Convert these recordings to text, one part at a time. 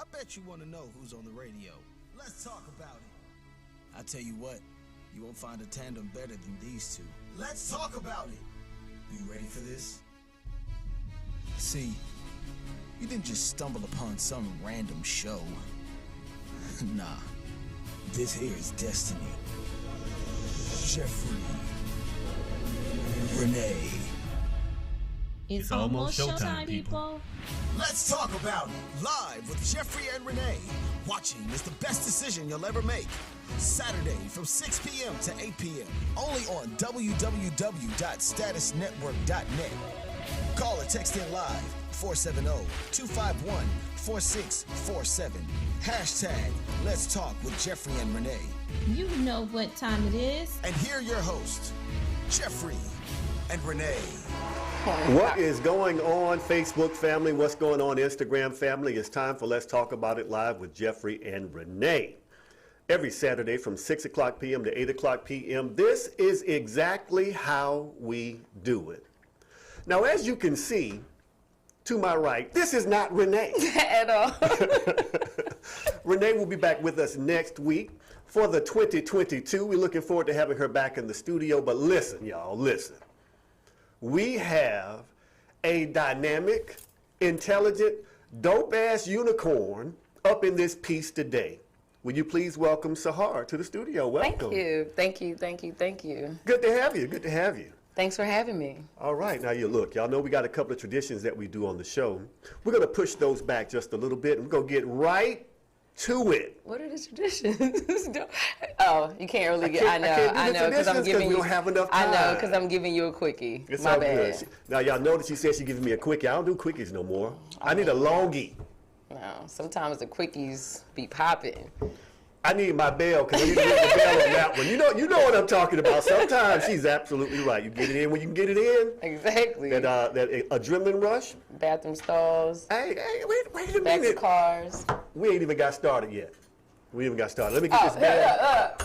I bet you want to know who's on the radio. Let's talk about it. I tell you what, you won't find a tandem better than these two. Let's talk about it. You ready for this? See, you didn't just stumble upon some random show. Nah, this here is destiny. Jeffery, Renee. It's almost showtime, people. Let's talk about it. Live with Jeffery and Renee. Watching is the best decision you'll ever make. Saturday from 6 p.m. to 8 p.m. Only on www.statusnetwork.net. Call or text in live 470-251-4647. Hashtag Let's Talk with Jeffery and Renee. You know what time it is. And here are your hosts, Jeffery and Renee. What is going on, Facebook family? What's going on, Instagram family? It's time for Let's Talk About It Live with Jeffery and Renee. Every Saturday from 6 o'clock p.m. to 8 o'clock p.m. This is exactly how we do it. Now, as you can see, to my right, this is not Renee. At all. Renee will be back with us next week for the 2022. We're looking forward to having her back in the studio. But listen, y'all, listen. We have a dynamic, intelligent, dope-ass unicorn up in this piece today. Would you please welcome Sahar to the studio? Welcome. Thank you. Good to have you. Good to have you. Thanks for having me. All right. Now, y'all know we got a couple of traditions that we do on the show. We're going to push those back just a little bit, and we're going to get right to it. What are the traditions? Oh, you can't really get. I know, because I'm giving we you. don't have enough time. I know, because I'm giving you a quickie. It's My all bad. good. Now, y'all know that she said she's giving me a quickie. I don't do quickies no more. I need a longie. No, sometimes the quickies be popping. I need my bell because I need to ring the bell on that one. You know what I'm talking about. Sometimes she's absolutely right. You get it in when you can get it in. Exactly. That adrenaline rush. Bathroom stalls. Hey, wait a Back minute. to cars. We ain't even got started yet. Let me get this bell.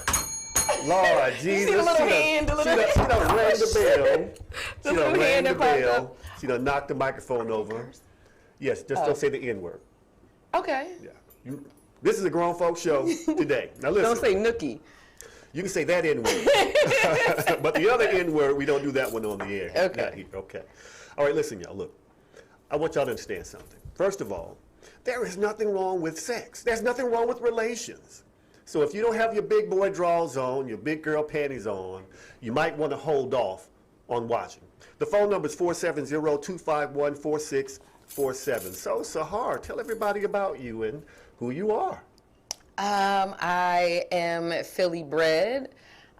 Lord Jesus. You see the little hand, She done rang the bell. The little hand that popped up. She done knocked the microphone over. Yes, just don't say the N-word. Okay. Yeah. This is a grown folks show today. Now listen. Don't say nookie. You can say that N-word. But the other N-word, we don't do that one on the air. Okay. Not here. Okay. All right, listen, y'all. Look, I want y'all to understand something. First of all, there is nothing wrong with sex. There's nothing wrong with relations. So if you don't have your big boy drawers on, your big girl panties on, you might want to hold off on watching. The phone number is 470-251-4647. So, Sahar, tell everybody about you and who you are. I am Philly bred.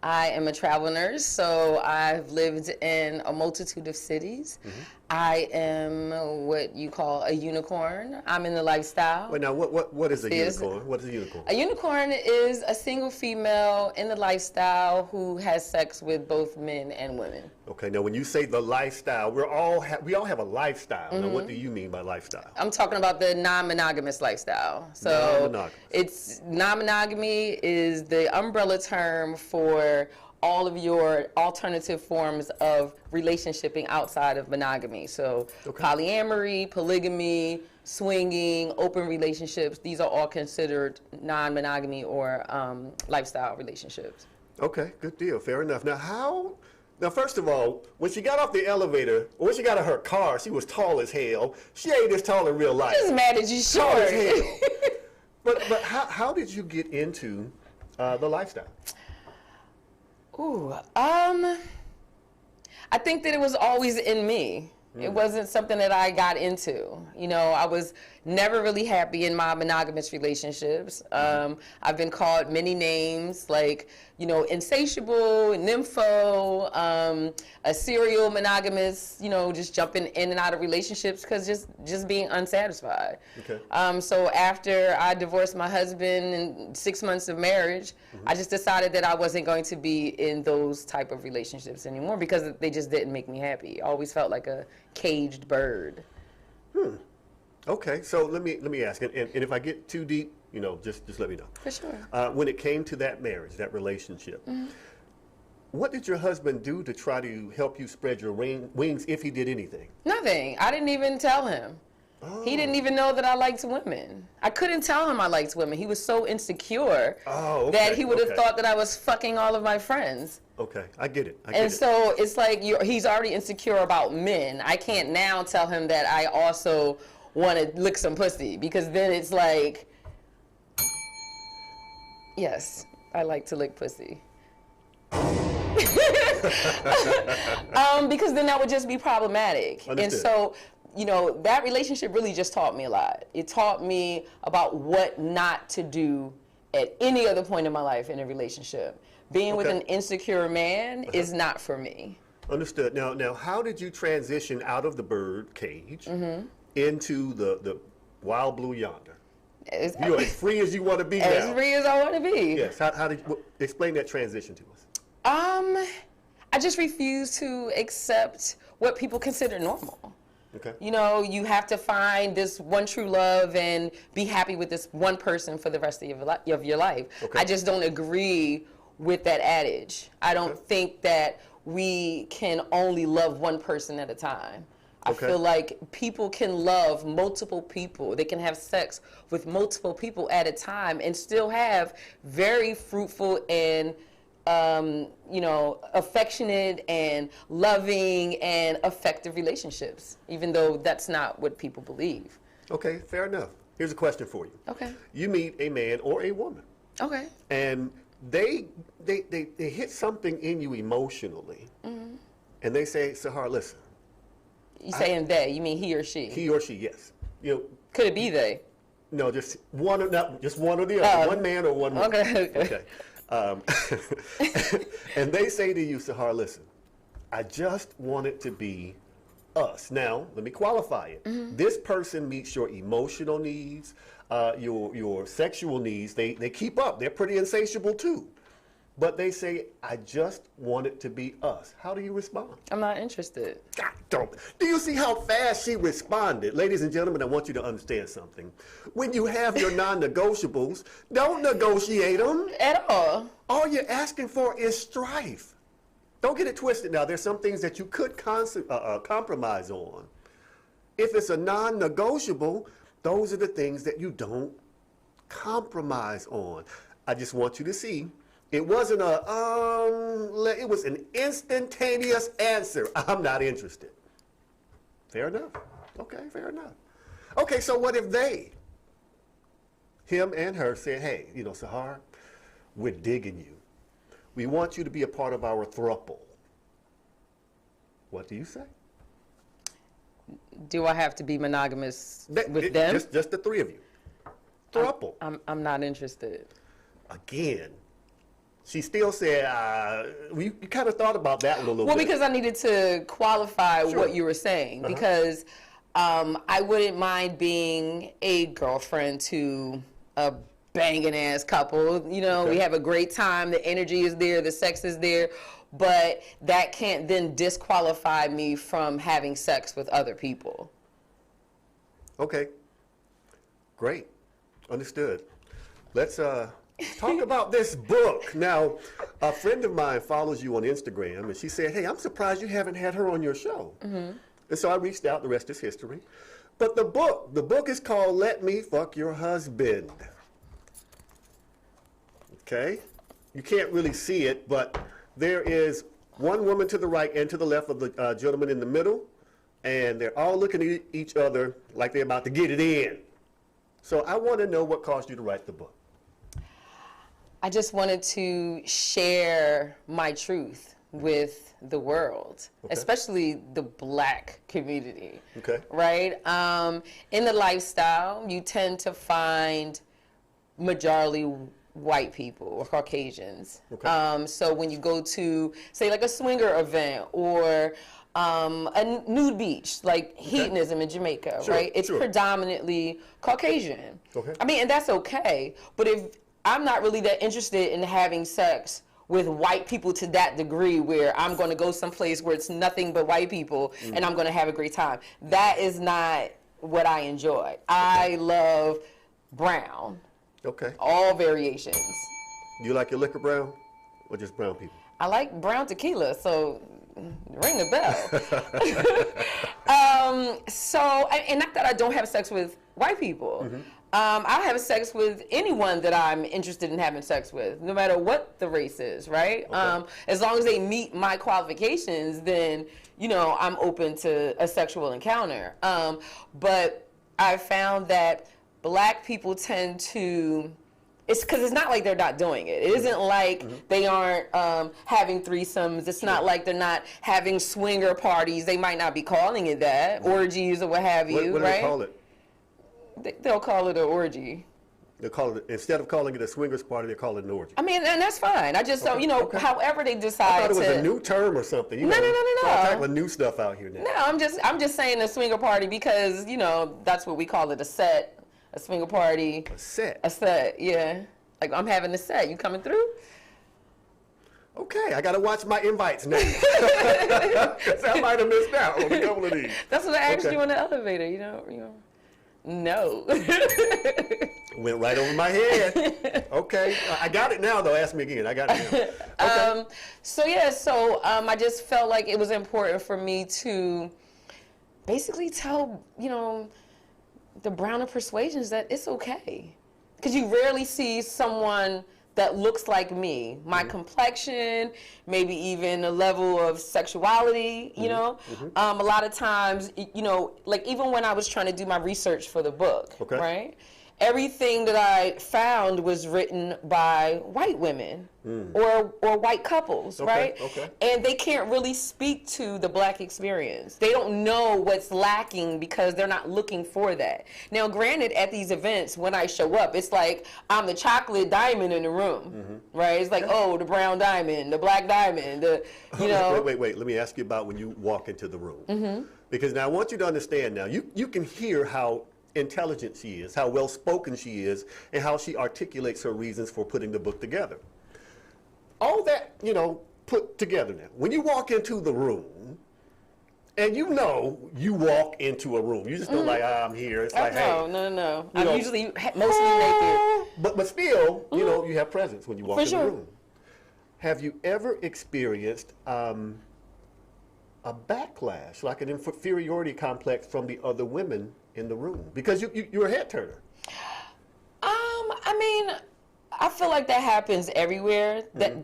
I am a travel nurse, so I've lived in a multitude of cities. Mm-hmm. I am what you call a unicorn. I'm in the lifestyle. Wait, now what is a unicorn? What is a unicorn? A unicorn is a single female in the lifestyle who has sex with both men and women. Okay, now when you say the lifestyle, we all have a lifestyle. Mm-hmm. Now what do you mean by lifestyle? I'm talking about the non-monogamous lifestyle. So it's non-monogamy is the umbrella term for all of your alternative forms of relationshiping outside of monogamy. So polyamory, polygamy, swinging, open relationships, these are all considered non-monogamy or lifestyle relationships. Okay, good deal. Fair enough. Now, first of all, when she got off the elevator, or when she got in her car, she was tall as hell. She ain't this tall in real life. Just mad at you short. Tall as hell. But how did you get into the lifestyle? Ooh, I think that it was always in me. It wasn't something that I got into. You know, I was never really happy in my monogamous relationships. I've been called many names, like, you know, insatiable, nympho, a serial monogamous, you know, just jumping in and out of relationships because just being unsatisfied. Okay. So after I divorced my husband in 6 months of marriage, I just decided that I wasn't going to be in those type of relationships anymore because they just didn't make me happy. I always felt like a caged bird. Okay, so let me ask, and if I get too deep, you know, just let me know. For sure. When it came to that marriage, that relationship, what did your husband do to try to help you spread your wings, if he did anything? Nothing. I didn't even tell him. He didn't even know that I liked women. I couldn't tell him I liked women. He was so insecure that he would have thought that I was fucking all of my friends. Okay, I get it. So it's like he's already insecure about men. I can't now tell him that I also want to lick some pussy, because then it's like, yes, I like to lick pussy. Because then that would just be problematic. Understood. And so, that relationship really just taught me a lot. It taught me about what not to do at any other point in my life in a relationship. Being with an insecure man is not for me. Understood. Now, how did you transition out of the bird cage into the wild blue yonder? You're as free as you want to be now. As free as I want to be. Yes. How did you explain that transition to us? I just refuse to accept what people consider normal. Okay. You have to find this one true love and be happy with this one person for the rest of your life. Okay. I just don't agree with that adage. I don't think that we can only love one person at a time. I feel like people can love multiple people. They can have sex with multiple people at a time and still have very fruitful and affectionate and loving and effective relationships, even though that's not what people believe. Okay, fair enough. Here's a question for you. Okay. You meet a man or a woman. Okay. And they hit something in you emotionally. And they say, Sahar, listen. You saying they, you mean he or she? He or she, yes. Could it be they? No, just one or the other. One man or one woman. Okay. And they say to you, Sahar, listen, I just want it to be us. Now, let me qualify it. This person meets your emotional needs, your sexual needs. They keep up. They're pretty insatiable too. But they say, I just want it to be us. How do you respond? I'm not interested. God, don't. Do you see how fast she responded? Ladies and gentlemen, I want you to understand something. When you have your non-negotiables, don't negotiate them. At all. All you're asking for is strife. Don't get it twisted now. There's some things that you could compromise on. If it's a non-negotiable, those are the things that you don't compromise on. I just want you to see, it wasn't it was an instantaneous answer. I'm not interested. Fair enough. Okay, fair enough. Okay, so what if him and her said, hey, Sahar, we're digging you. We want you to be a part of our throuple. What do you say? Do I have to be monogamous with them? Just the three of you. Throuple. I'm not interested. Again, she still said, you kind of thought about that one a little bit. Well, because I needed to qualify what you were saying. Because I wouldn't mind being a girlfriend to a banging ass couple. We have a great time. The energy is there. The sex is there. But that can't then disqualify me from having sex with other people. Okay. Great. Understood. Let's talk about this book. Now, a friend of mine follows you on Instagram, and she said, hey, I'm surprised you haven't had her on your show. And so I reached out. The rest is history. But the book is called Let Me Fuck Your Husband. Okay? You can't really see it, but there is one woman to the right and to the left of the gentleman in the middle, and they're all looking at each other like they're about to get it in. So I want to know what caused you to write the book. I just wanted to share my truth with the world, especially the Black community. Okay. Right? In the lifestyle, you tend to find majority white people or Caucasians. Okay. So when you go to, say, like a swinger event or a nude beach, like hedonism in Jamaica, right? It's predominantly Caucasian. Okay. I mean, and that's okay. But if I'm not really that interested in having sex with white people to that degree where I'm going to go someplace where it's nothing but white people and I'm going to have a great time, that is not what I enjoy. I love brown. Okay. All variations. Do you like your liquor brown or just brown people? I like brown tequila, so ring a bell. So, and not that I don't have sex with white people. Mm-hmm. I'll have sex with anyone that I'm interested in having sex with, no matter what the race is, right? Okay. As long as they meet my qualifications, then, you know, I'm open to a sexual encounter. But I found that black people tend to, it's because it's not like they're not doing it. It isn't like they aren't having threesomes. It's not like they're not having swinger parties. They might not be calling it that, orgies or what have you, What do right? they call it? They'll call it an orgy. They call it, instead of calling it a swingers party, they call it an orgy. I mean, and that's fine. I just don't, you know, however they decide I thought it was to. a new term or something. You No, know, no, no, no, start no. tackling new stuff out here now. No, I'm just saying a swinger party because, you know, that's what we call it, a set, a swinger party. A set. A set, yeah. Like, I'm having a set. You coming through? Okay, I got to watch my invites now. 'Cause I might have missed out on a couple of these. That's what I asked Okay. you in the elevator, you know. No. Went right over my head. Okay, I got it now though. Ask me again. I got it now. Okay. So I just felt like it was important for me to basically tell, you know, the Browner persuasions that it's okay. Because you rarely see someone that looks like me, my complexion, maybe even a level of sexuality, you know. A lot of times, you know, like even when I was trying to do my research for the book, Okay. right? Everything that I found was written by white women or white couples, right? Okay. And they can't really speak to the black experience. They don't know what's lacking because they're not looking for that. Now, granted, at these events, when I show up, it's like I'm the chocolate diamond in the room, right? It's like, oh, the brown diamond, the black diamond, the, you know. Wait. Let me ask you about when you walk into the room. Because now I want you to understand now, you can hear how intelligent she is, how well spoken she is, and how she articulates her reasons for putting the book together. All that, you know, put together now. When you walk into the room, and you know you walk into a room, you just don't like, I'm here. It's like, hey. No. you I'm know, usually mostly naked. But still, you know, you have presence when you walk For in sure. the room. Have you ever experienced a backlash, like an inferiority complex from the other women in the room? Because you're a head turner. I mean, I feel like that happens everywhere. It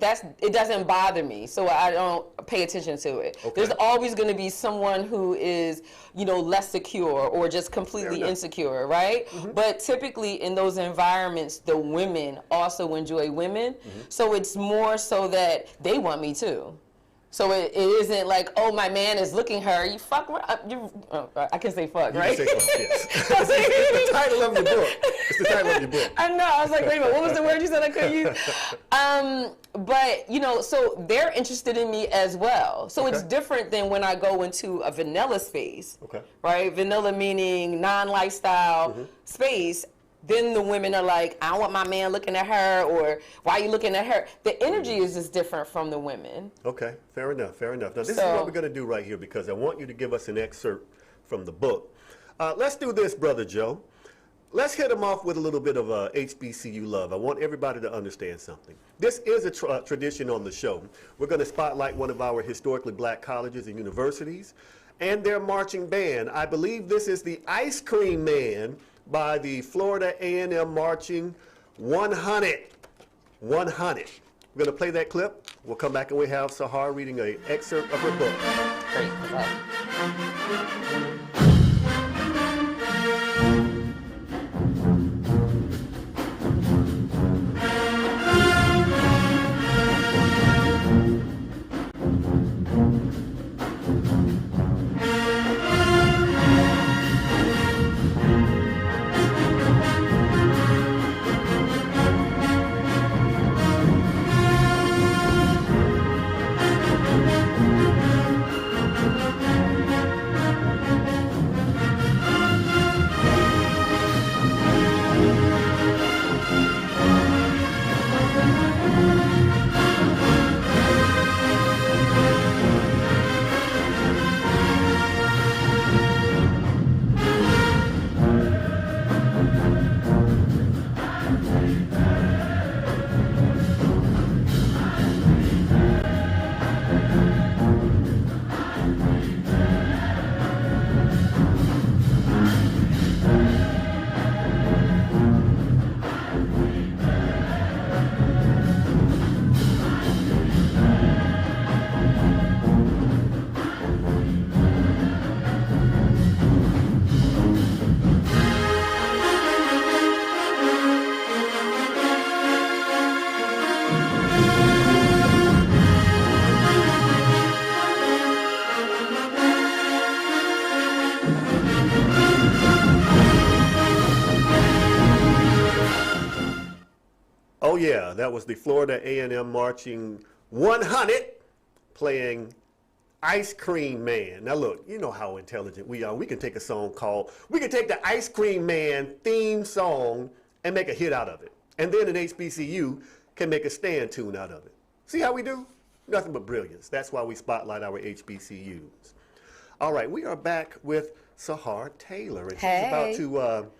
doesn't bother me, so I don't pay attention to it. Okay. There's always going to be someone who is, you know, less secure or just completely enough. insecure, right? But typically in those environments, the women also enjoy women, so it's more so that they want me too. So it isn't like, oh, my man is looking her. You fuck. I can say fuck, right? You can say yes. It's the title of your book. It's the title of your book. I know. I was like, wait a minute. What was the word you said I couldn't use? But you know, so they're interested in me as well. So it's different than when I go into a vanilla space. Okay. Right. Vanilla meaning non-lifestyle space. Then the women are like, I don't want my man looking at her, or why are you looking at her? The energy is just different from the women. Okay, fair enough. Now this is what we're going to do right here, because I want you to give us an excerpt from the book. Let's do this, Brother Joe. Let's hit them off with a little bit of HBCU love. I want everybody to understand something. This is a tradition on the show. We're going to spotlight one of our historically black colleges and universities and their marching band. I believe this is the Ice Cream Man by the Florida A&M Marching 100. 100. We're going to play that clip. We'll come back and we have Sahar reading an excerpt of her book. Great. Oh yeah, that was the Florida A&M Marching 100 playing Ice Cream Man. Now look, you know how intelligent we are. We can take the Ice Cream Man theme song and make a hit out of it. And then an HBCU can make a stand tune out of it. See how we do? Nothing but brilliance. That's why we spotlight our HBCUs. All right, we are back with Sahar Taylor. And she's about to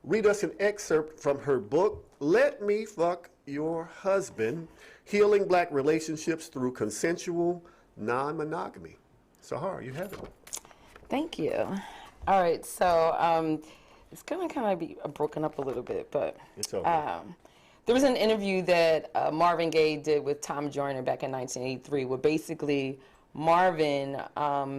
read us an excerpt from her book, Let Me Fuck Your Husband, Healing Black Relationships Through Consensual Non-Monogamy. Sahar, you have it. Thank you. All right, so it's going to kind of be broken up a little bit, but it's okay. There was an interview that Marvin Gaye did with Tom Joyner back in 1983, where basically Marvin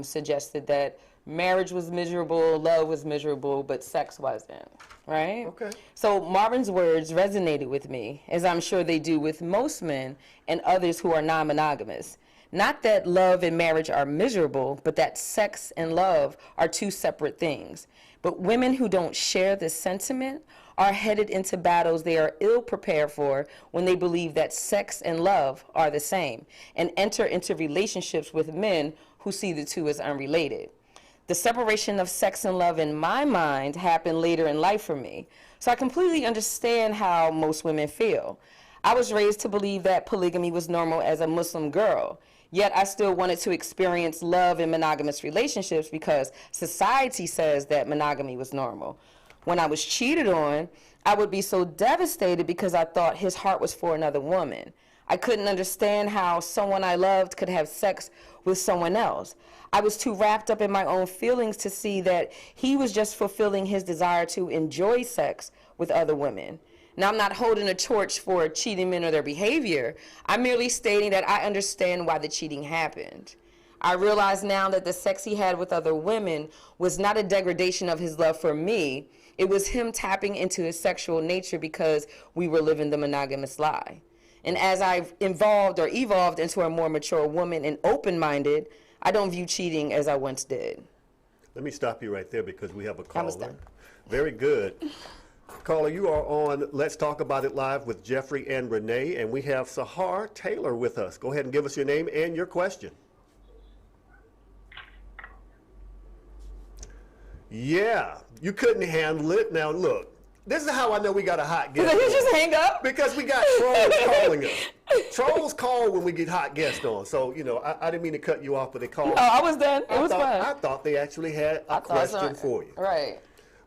suggested that marriage was miserable, love was miserable, but sex wasn't, right? Okay. So Marvin's words resonated with me, as I'm sure they do with most men and others who are non-monogamous. Not that love and marriage are miserable, but that sex and love are two separate things. But women who don't share this sentiment are headed into battles they are ill prepared for when they believe that sex and love are the same, and enter into relationships with men who see the two as unrelated. The separation of sex and love in my mind happened later in life for me, so I completely understand how most women feel. I was raised to believe that polygamy was normal as a Muslim girl, yet I still wanted to experience love in monogamous relationships because society says that monogamy was normal. When I was cheated on, I would be so devastated because I thought his heart was for another woman. I couldn't understand how someone I loved could have sex with someone else. I was too wrapped up in my own feelings to see that he was just fulfilling his desire to enjoy sex with other women. Now, I'm not holding a torch for cheating men or their behavior. I'm merely stating that I understand why the cheating happened. I realize now that the sex he had with other women was not a degradation of his love for me. It was him tapping into his sexual nature because we were living the monogamous lie. And as I've evolved into a more mature woman and open-minded, I don't view cheating as I once did. Let me stop you right there because we have a caller. I was done. Very good. Caller, you are on Let's Talk About It Live with Jeffrey and Renee, and we have Sahar Taylor with us. Go ahead and give us your name and your question. Yeah, you couldn't handle it. Now, look, this is how I know we got a hot guest. Did he just hang up? Because we got trolls calling us. Trolls call when we get hot guests on. So, you know, I didn't mean to cut you off, but they called. Oh, I was done. It was fine. I thought they actually had a question for you. Right.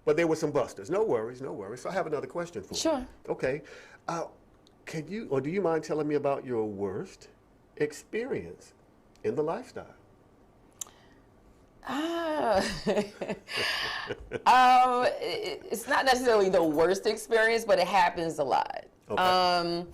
But there were some busters. No worries, no worries. So I have another question for you. Sure. Okay. Can you, or do you mind telling me about your worst experience in the lifestyle? It's not necessarily the worst experience, but it happens a lot. Okay.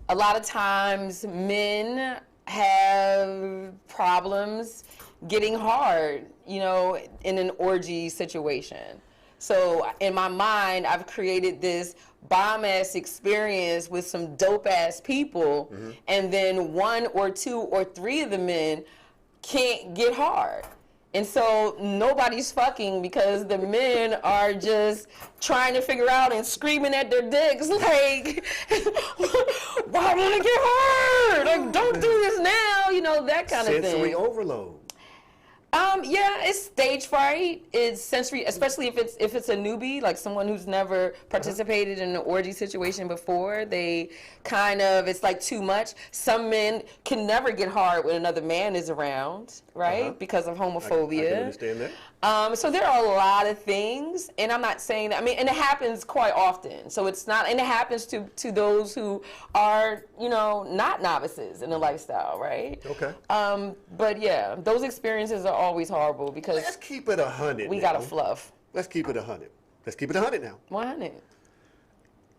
A lot of times men have problems getting hard, you know, in an orgy situation. So in my mind, I've created this bomb-ass experience with some dope-ass people, and then one or two or three of the men can't get hard. And so nobody's fucking because the men are just trying to figure out and screaming at their dicks like, why want to get hard? Like, don't do this now, you know, that kind of thing. Sensory overload. Yeah, it's stage fright. It's sensory, especially if it's a newbie, like someone who's never participated in an orgy situation before. They kind of, it's like too much. Some men can never get hard when another man is around, right? Because of homophobia. I can understand that. So there are a lot of things, and I'm not saying that, I mean, and it happens quite often. So it's not, and it happens to those who are, you know, not novices in the lifestyle, right? Okay. But yeah, those experiences are always horrible because Let's keep it 100. we gotta fluff. Let's keep it 100. Let's keep it 100 now. 100.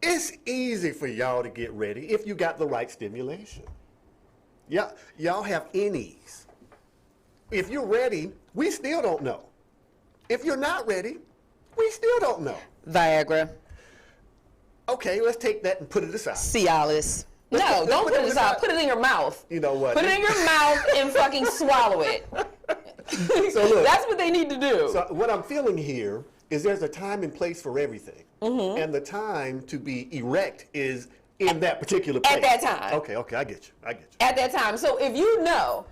It's easy for y'all to get ready if you got the right stimulation. Yeah, y'all have innies. If you're ready, we still don't know. If you're not ready, we still don't know. Viagra. Okay, let's take that and put it aside. Cialis. No, don't put it aside. Put it in your mouth. You know what? Put it in your mouth and fucking swallow it. So look, that's what they need to do. So what I'm feeling here is there's a time and place for everything. And the time to be erect is in that particular place. At that time. Okay, I get you. At that time. So if you know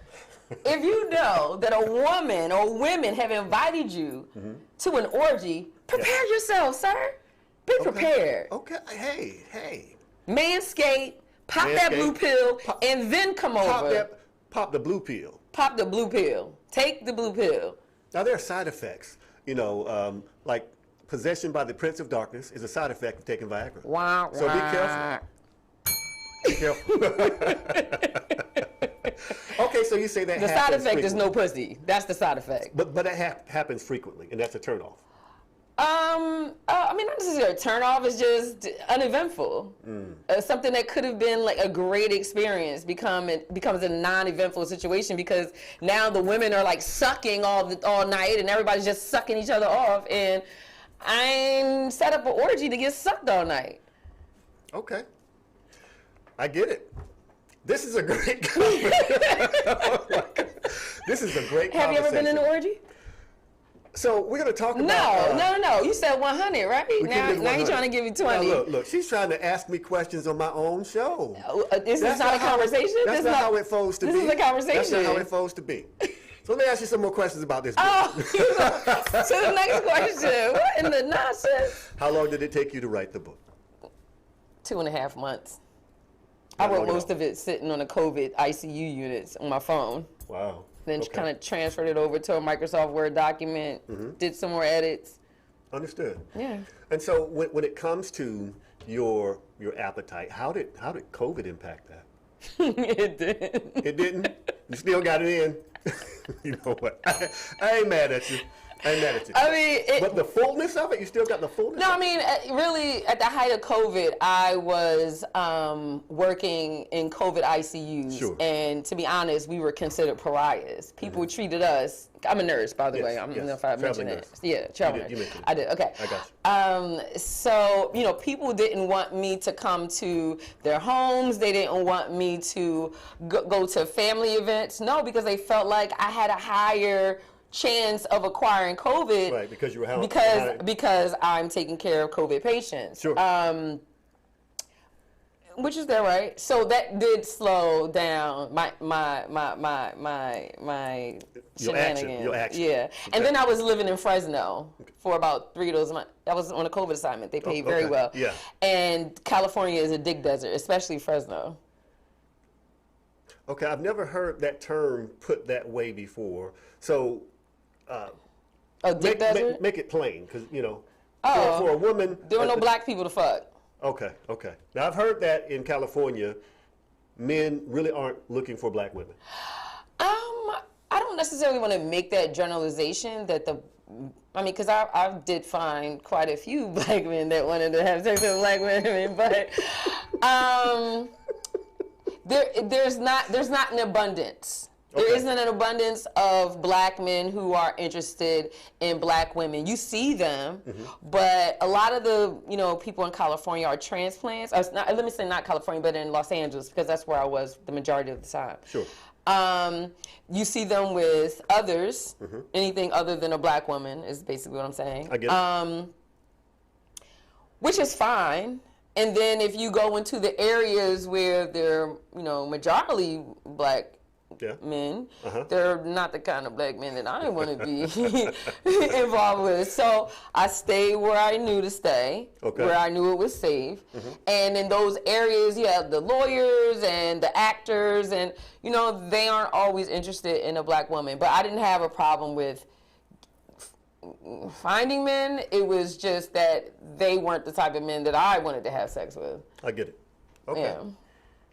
that a woman or women have invited you to an orgy, prepare yourself, sir. Be prepared. Okay. Hey. Manscape, pop that blue pill, and then come over. Pop the blue pill. Pop the blue pill. Take the blue pill. Now, there are side effects. Like possession by the Prince of Darkness is a side effect of taking Viagra. Wow. So be careful. Be careful. Okay, so you say that the side effect is no pussy. That's the side effect. But that happens frequently, and that's a turnoff. Not necessarily a turn off. It's just uneventful. Something that could have been like a great experience becomes a non-eventful situation because now the women are like sucking all night and everybody's just sucking each other off. And I'm set up an orgy to get sucked all night. Okay, I get it. This is a great conversation. This is a great conversation. Have you ever been in an orgy? So we're going to talk about... No. You said 100, right? Now you're trying to give me 20. Now look. She's trying to ask me questions on my own show. This is not a conversation? That's not how it's supposed to be. This is a conversation. That's not how it's supposed to be. So let me ask you some more questions about this book. Oh, so the next question. What in the nonsense? How long did it take you to write the book? 2.5 months. I wrote most of it sitting on the COVID ICU units on my phone. Wow. Then kind of transferred it over to a Microsoft Word document, did some more edits. Understood. Yeah. And so when it comes to your appetite, how did COVID impact that? It didn't. It didn't? You still got it in? You know what? I ain't mad at you. I mean, but the fullness of it, you still got the fullness? No, I mean, really, at the height of COVID, I was working in COVID ICUs. Sure. And to be honest, we were considered pariahs. People treated us. I'm a nurse, by the way. I don't know if I mentioned that. Yeah, traveling nurse. mentioned it. I did. Okay. I got you. So, people didn't want me to come to their homes. They didn't want me to go to family events. No, because they felt like I had a higher chance of acquiring COVID, right? Because you were because I'm taking care of COVID patients. Sure. Which is there, right? So that did slow down my shenanigans. Your action. Yeah. Okay. And then I was living in Fresno for about 3 of those months. I was on a COVID assignment. They paid very well. Yeah. And California is a dig desert, especially Fresno. Okay, I've never heard that term put that way before. So. Dig desert? Make it plain, because for a woman, there were no black people to fuck. Okay. Now I've heard that in California, men really aren't looking for black women. I don't necessarily want to make that generalization because I did find quite a few black men that wanted to have sex with black women, but there's not an abundance. There isn't an abundance of black men who are interested in black women. You see them, but a lot of the people in California are transplants. Let me say not California, but in Los Angeles, because that's where I was the majority of the time. Sure. You see them with others. Anything other than a black woman is basically what I'm saying. I get it. Which is fine. And then if you go into the areas where they're majority black men, they're not the kind of black men that I want to be involved with. So I stayed where I knew to stay, where I knew it was safe. And in those areas, you have the lawyers and the actors, and they aren't always interested in a black woman. But I didn't have a problem with finding men. It was just that they weren't the type of men that I wanted to have sex with. I get it. Okay. Yeah.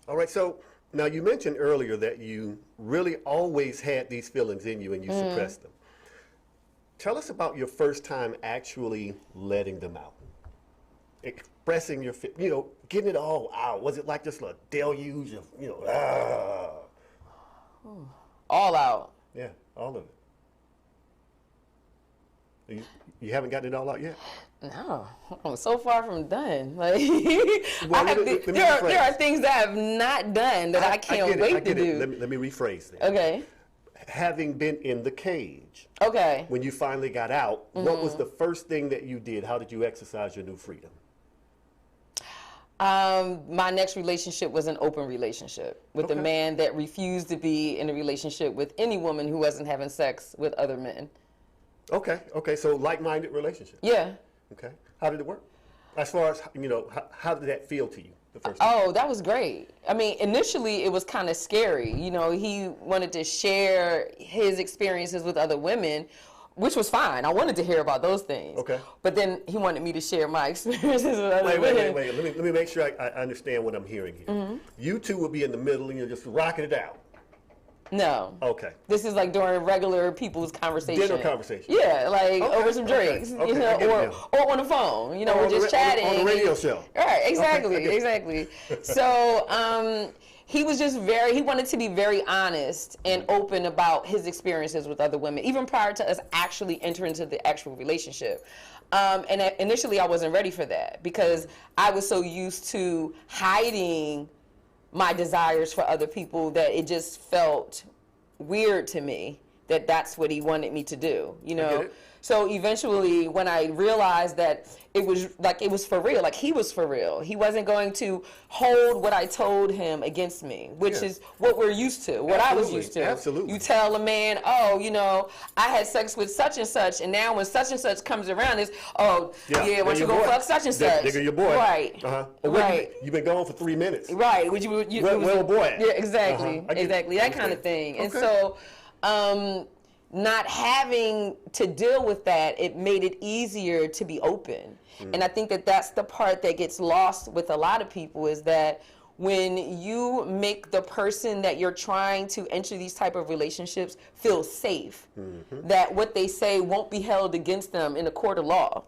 All right, so now you mentioned earlier that you really always had these feelings in you and you suppressed them. Tell us about your first time actually letting them out. Expressing your, getting it all out. Was it like just a deluge of, All out. Yeah, all of it. You haven't gotten it all out yet? No, I'm so far from done. Like, Well, there are things that I have not done that I can't wait to do. Let me rephrase that. Okay. Having been in the cage, okay, when you finally got out, what was the first thing that you did? How did you exercise your new freedom? My next relationship was an open relationship with a man that refused to be in a relationship with any woman who wasn't having sex with other men. Okay, so like-minded relationship. Yeah. Okay, how did it work? As far as, how did that feel to you the first time? Oh, that was great. I mean, initially it was kind of scary. He wanted to share his experiences with other women, which was fine. I wanted to hear about those things. Okay. But then he wanted me to share my experiences with other women. Wait. Let me make sure I understand what I'm hearing here. Mm-hmm. You two will be in the middle and you're just rocking it out. No. Okay. This is like during regular people's conversation. Dinner conversation. Yeah, like over some drinks, or on the phone. We're just chatting. On the radio show. Right, exactly. So he was just he wanted to be very honest and open about his experiences with other women, even prior to us actually entering into the actual relationship. And initially I wasn't ready for that because I was so used to hiding my desires for other people that it just felt weird to me that that's what he wanted me to do, So eventually when I realized that it was for real, like he was for real. He wasn't going to hold what I told him against me, which is what we're used to, what I was used to. Absolutely. You tell a man, I had sex with such and such, and now when such and such comes around, it's, why don't you go fuck such and such? Nigga, your boy. Right. Right. You've been gone for 3 minutes. Right. Well, boy. Yeah, exactly. Exactly. That kind of thing. And so, not having to deal with that, it made it easier to be open. And I think that that's the part that gets lost with a lot of people is that when you make the person that you're trying to enter these type of relationships feel safe, that what they say won't be held against them in a court of law,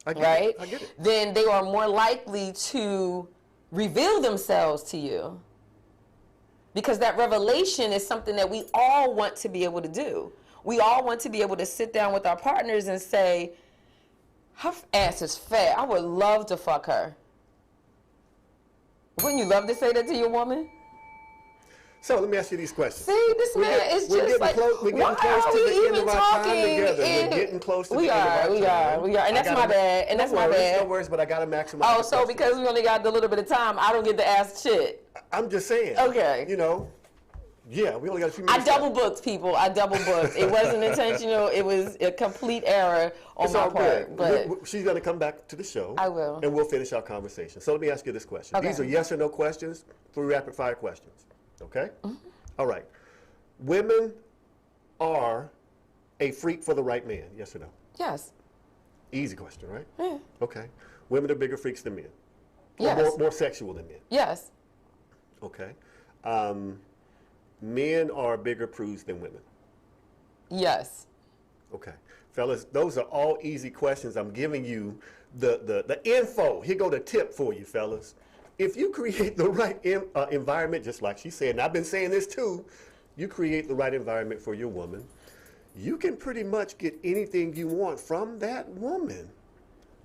I get it. Then they are more likely to reveal themselves to you. Because that revelation is something that we all want to be able to do. We all want to be able to sit down with our partners and say, her ass is fat. I would love to fuck her. Wouldn't you love to say that to your woman? So let me ask you these questions. See, this man is just like, we're getting close to the end of our time together. We're getting close to the end of our time. We are. And that's my bad. And that's my bad. No worries, but I got to maximize. Oh, so because we only got a little bit of time, I don't get to ask shit. I'm just saying. Okay. We only got a few minutes. I double booked, people. It wasn't intentional. It was a complete error on my part. But she's going to come back to the show. I will. And we'll finish our conversation. So let me ask you this question. Okay. These are yes or no questions, 3 rapid fire questions. Okay? Mm-hmm. All right. Women are a freak for the right man, yes or no? Yes. Easy question, right? Yeah. Okay. Women are bigger freaks than men. Yes. More sexual than men. Yes. Okay. Men are bigger prudes than women. Yes. Okay. Fellas, those are all easy questions. I'm giving you the info. Here go the tip for you, fellas. If you create the right environment, just like she said, and I've been saying this too, you create the right environment for your woman, you can pretty much get anything you want from that woman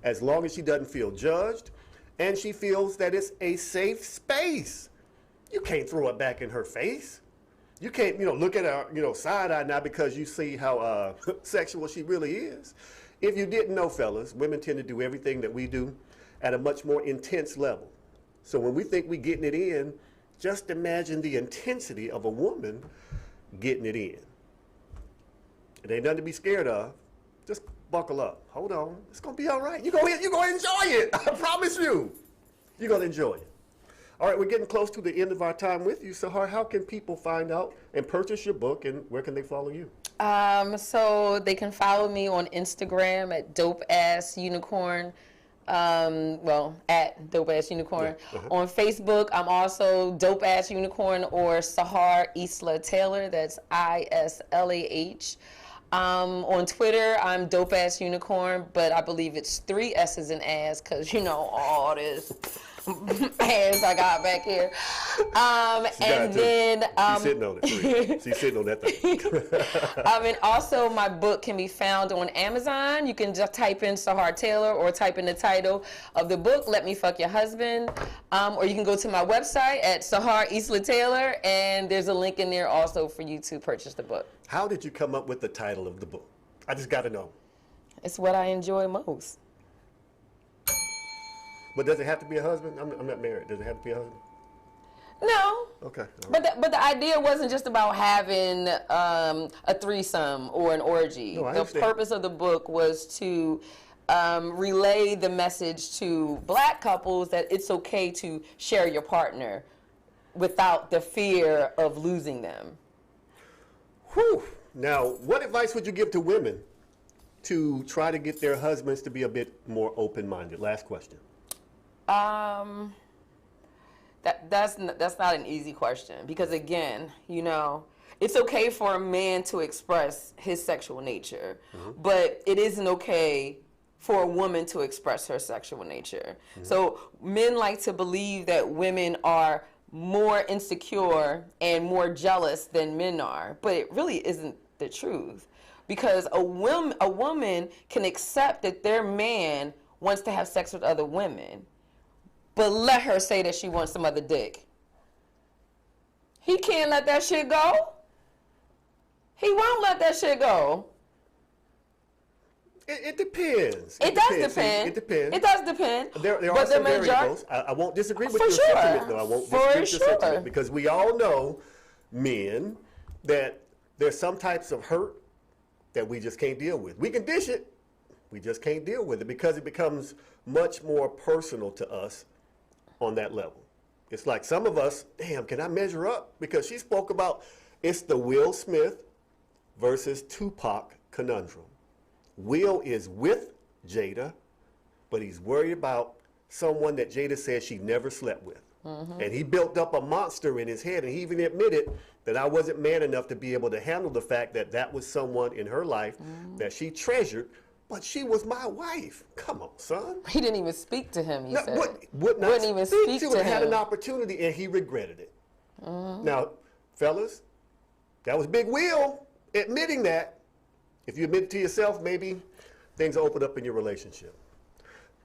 as long as she doesn't feel judged and she feels that it's a safe space. You can't throw it back in her face. You can't, look at her, side-eye now because you see how sexual she really is. If you didn't know, fellas, women tend to do everything that we do at a much more intense level. So when we think we're getting it in, just imagine the intensity of a woman getting it in. It ain't nothing to be scared of. Just buckle up. Hold on. It's going to be all right. You're going to enjoy it. I promise you. You're going to enjoy it. All right, we're getting close to the end of our time with you. Sahar, how can people find out and purchase your book, and where can they follow you? So they can follow me on Instagram at dopeassunicorn. At Dope Ass Unicorn. Yeah. On Facebook, I'm also Dope Ass Unicorn or Sahar Isla Taylor. That's ISLAH. On Twitter, I'm Dope Ass Unicorn, but I believe it's 3 S's in ass because, all this ass I got back here. And then she's sitting on it. She's sitting on that thing. And also my book can be found on Amazon. You can just type in Sahar Taylor or type in the title of the book, Let Me Fuck Your Husband. Or you can go to my website at Sahar Isla Taylor, and there's a link in there also for you to purchase the book. How did you come up with the title of the book? I just got to know. It's what I enjoy most. But does it have to be a husband? I'm not married. Does it have to be a husband? No. Okay. But the idea wasn't just about having a threesome or an orgy. No, I the understand. purpose of the book was to relay the message to black couples that it's okay to share your partner without the fear of losing them. Whew. Now, what advice would you give to women to try to get their husbands to be a bit more open-minded? Last question. That's not an easy question because, again, you know, it's okay for a man to express his sexual nature, but it isn't okay for a woman to express her sexual nature. So men like to believe that women are more insecure and more jealous than men are, but it really isn't the truth, because a woman can accept that their man wants to have sex with other women, but let her say that she wants some other dick. He can't let that shit go. He won't let that shit go. It depends. It does depend. It depends. It does depend. There are some variables. I won't disagree with your sentiment, though. I won't disagree with your sentiment, because we all know, men, that there's some types of hurt that we just can't deal with. We can dish it. We just can't deal with it because it becomes much more personal to us on that level. It's like some of us, damn, can I measure up? Because she spoke about, it's the Will Smith versus Tupac conundrum. Will is with Jada, but he's worried about someone that Jada says she never slept with. And he built up a monster in his head, and he even admitted that I wasn't man enough to be able to handle the fact that that was someone in her life that she treasured, but she was my wife. Come on, son. He didn't even speak to him, he said. Wouldn't even speak to him. Had him. an opportunity, and he regretted it. Now, fellas, that was Big Will admitting that. If you admit it to yourself, maybe things will open up in your relationship.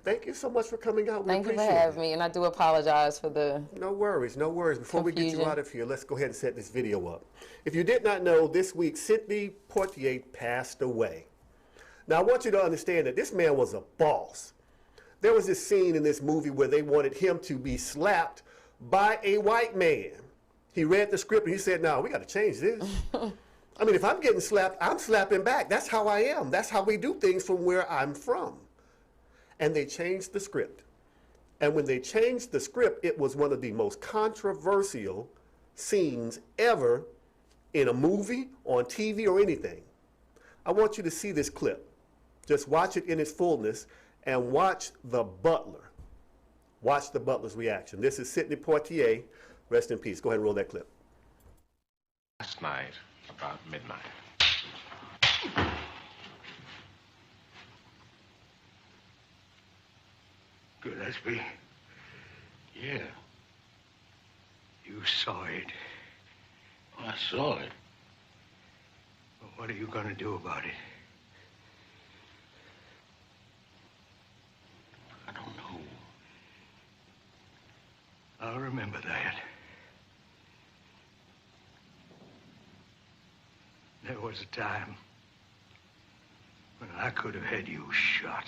Thank you so much for coming out. Thank you for having me, and I do apologize for the No worries, no worries. Before we get you confusion. out of here, let's go ahead and set this video up. If you did not know, this week, Sidney Poitier passed away. Now, I want you to understand that this man was a boss. There was this scene in this movie where they wanted him to be slapped by a white man. He read the script and he said, no, we got to change this. I mean, if I'm getting slapped, I'm slapping back. That's how I am. That's how we do things from where I'm from. And they changed the script. And when they changed the script, it was one of the most controversial scenes ever in a movie, on TV, or anything. I want you to see this clip. Just watch it in its fullness and watch the butler. Watch the butler's reaction. This is Sidney Poitier. Rest in peace. Go ahead and roll that clip. Last night, about midnight. Gillespie? Yeah. You saw it. I saw it. But what are you going to do about it? I don't know. I'll remember that. There was a time when I could have had you shot.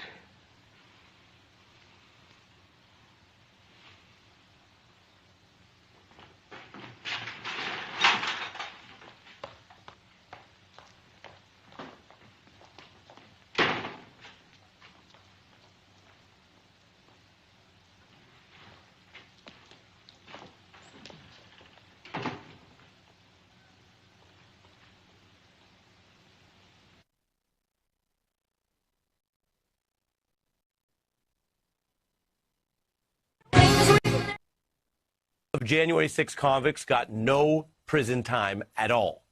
Of January 6 convicts got no prison time at all.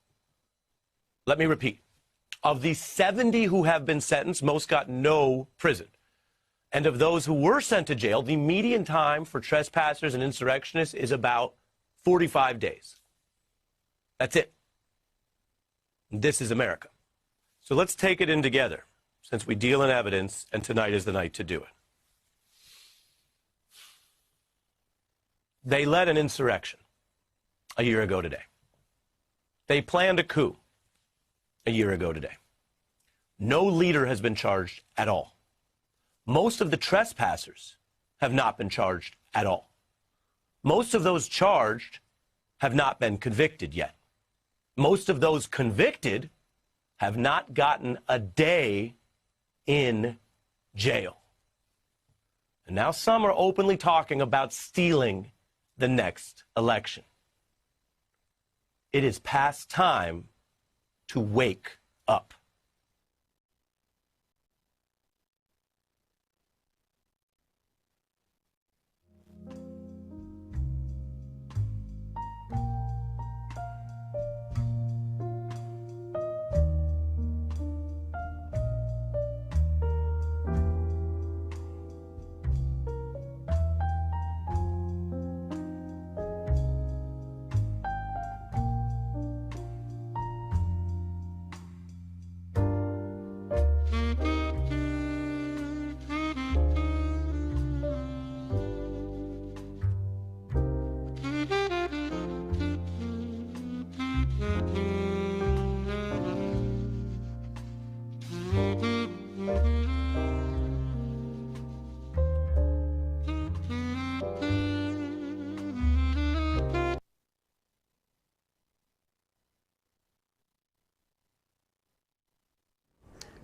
Let me repeat. Of the 70 who have been sentenced, most got no prison. And of those who were sent to jail, the median time for trespassers and insurrectionists is about 45 days. That's it. This is America. So let's take it in together, since we deal in evidence, and tonight is the night to do it. They led an insurrection a year ago today. They planned a coup a year ago today. No leader has been charged at all. Most of the trespassers have not been charged at all. Most of those charged have not been convicted yet. Most of those convicted have not gotten a day in jail. And now some are openly talking about stealing the next election. It is past time to wake up.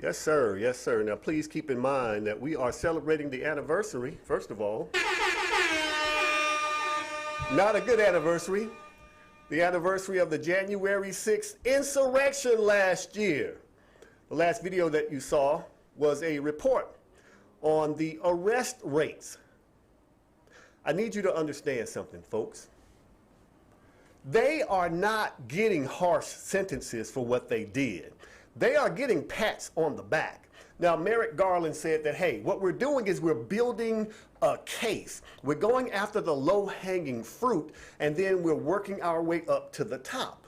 Yes, sir. Yes, sir. Now, please keep in mind that we are celebrating the anniversary, first of all. Not a good anniversary. The anniversary of the January 6th insurrection last year. The last video that you saw was a report on the arrest rates. I need you to understand something, folks. They are not getting harsh sentences for what they did. They are getting pats on the back. Now, Merrick Garland said that, hey, what we're doing is we're building a case. We're going after the low-hanging fruit, and then we're working our way up to the top.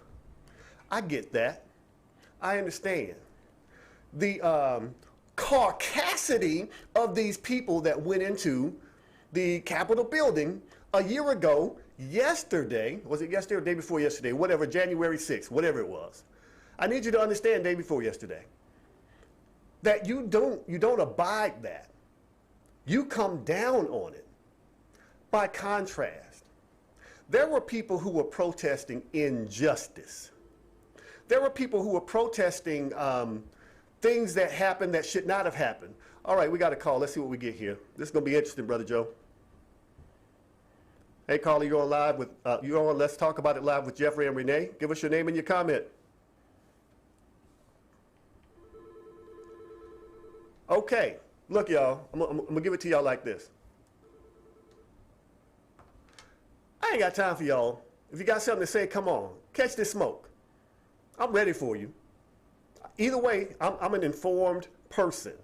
I get that. I understand. The caucasity of these people that went into the Capitol building a year ago, yesterday, was it yesterday or the day before yesterday, whatever, January 6th, whatever it was. I need you to understand day before yesterday that you don't abide that. You come down on it. By contrast, there were people who were protesting injustice. There were people who were protesting things that happened that should not have happened. All right, we got a call. Let's see what we get here. This is going to be interesting, Brother Joe. Hey, caller, you're on live with, you're on Let's Talk About It live with Jeffery and Renee. Give us your name and your comment. Okay, look, y'all, I'm gonna give it to y'all like this. I ain't got time for y'all. If you got something to say, come on, catch this smoke. I'm ready for you. Either way, I'm an informed person.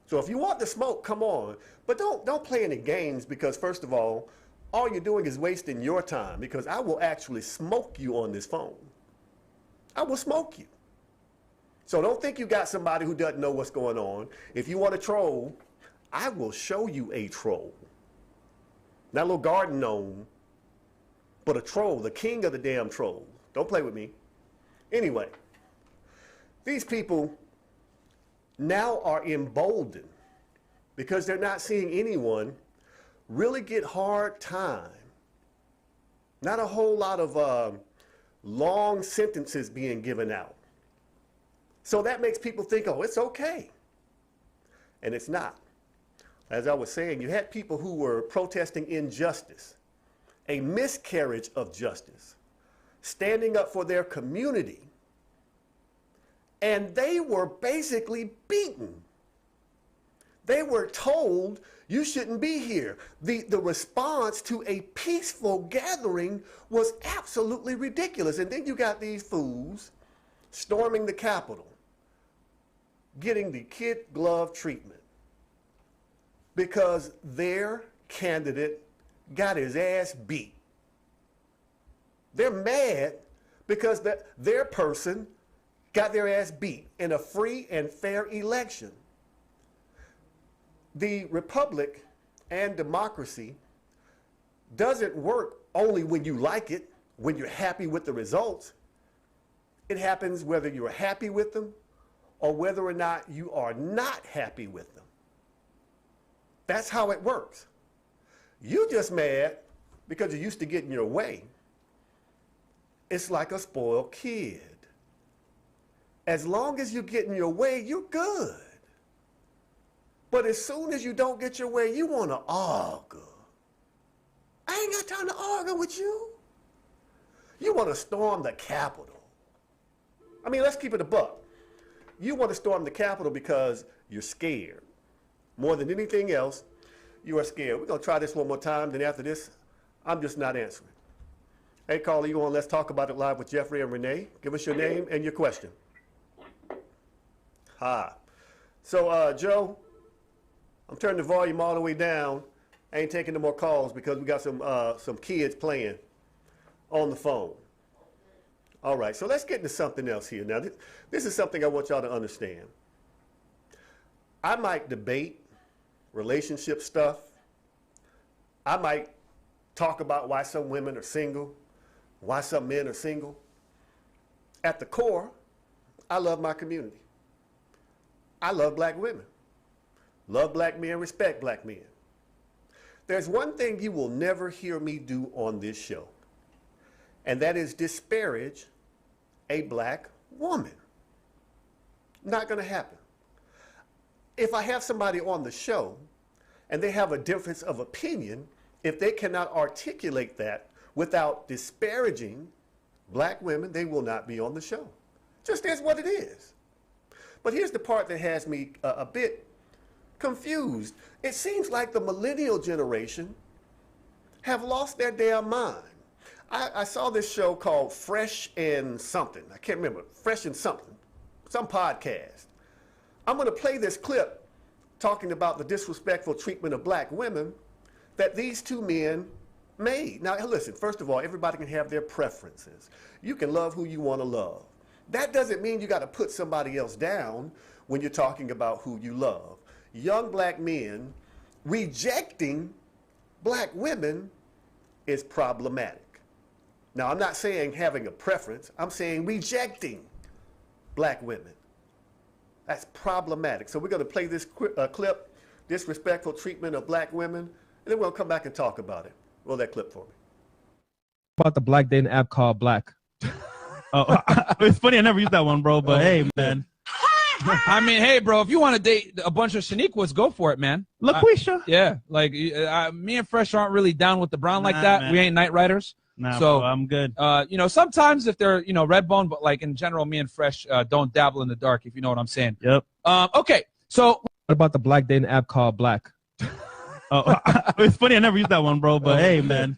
So if you want the smoke, come on. But don't play any games, because first of all you're doing is wasting your time, because I will actually smoke you on this phone. I will smoke you. So don't think you got somebody who doesn't know what's going on. If you want to troll, I will show you a troll. Not a little garden gnome, but a troll, the king of the damn trolls. Don't play with me. Anyway, these people now are emboldened because they're not seeing anyone really get hard time. Not a whole lot of long sentences being given out. So that makes people think, oh, it's okay. And it's not. As I was saying, you had people who were protesting injustice, a miscarriage of justice, standing up for their community. And they were basically beaten. They were told, you shouldn't be here. The response to a peaceful gathering was absolutely ridiculous. And then you got these fools storming the Capitol, getting the kid glove treatment because their candidate got his ass beat. They're mad because their person got their ass beat in a free and fair election. The republic and democracy doesn't work only when you like it, when you're happy with the results. It happens whether you're happy with them or whether or not you are not happy with them. That's how it works. You just mad because you're used to getting your way. It's like a spoiled kid. As long as you're getting your way, you're good. But as soon as you don't get your way, you want to argue. I ain't got time to argue with you. You want to storm the Capitol. I mean, let's keep it a buck. You want to storm the Capitol because you're scared. More than anything else, you are scared. We're going to try this one more time. Then after this, I'm just not answering. Hey, caller, you on Let's Talk About It Live with Jeffrey and Renee. Give us your name and your question. Hi. So, Joe, I'm turning the volume all the way down. I ain't taking no more calls because we got some kids playing on the phone. All right, so let's get into something else here. Now, this is something I want y'all to understand. I might debate relationship stuff. I might talk about why some women are single, why some men are single. At the core, I love my community. I love black women. Love black men, respect black men. There's one thing you will never hear me do on this show, and that is disparage a black woman. Not going to happen. If I have somebody on the show and they have a difference of opinion, if they cannot articulate that without disparaging black women, they will not be on the show. Just is what it is. But here's the part that has me a bit confused. It seems like the millennial generation have lost their damn mind. I saw this show called Fresh and something. I can't remember. Fresh and something. Some podcast. I'm going to play this clip talking about the disrespectful treatment of black women that these two men made. Now, listen, first of all, everybody can have their preferences. You can love who you want to love. That doesn't mean you got to put somebody else down when you're talking about who you love. Young black men rejecting black women is problematic. Now, I'm not saying having a preference. I'm saying rejecting black women. That's problematic. So we're going to play this clip, disrespectful treatment of black women, and then we'll come back and talk about it. Roll that clip for me. About the black dating app called Black. Oh, it's funny. I never used that one, bro, but hey, man. I mean, hey, bro, if you want to date a bunch of Shaniquas, go for it, man. LaQuisha. Yeah, like me and Fresh aren't really down with the brown like that. Man. We ain't night riders. Nah, so bro, I'm good. You know, sometimes if they're, you know, red bone, but like in general, me and Fresh don't dabble in the dark, if you know what I'm saying. Yep. Okay, so what about the black dating app called Black? Oh, it's funny. I never used that one, bro, but hey, man.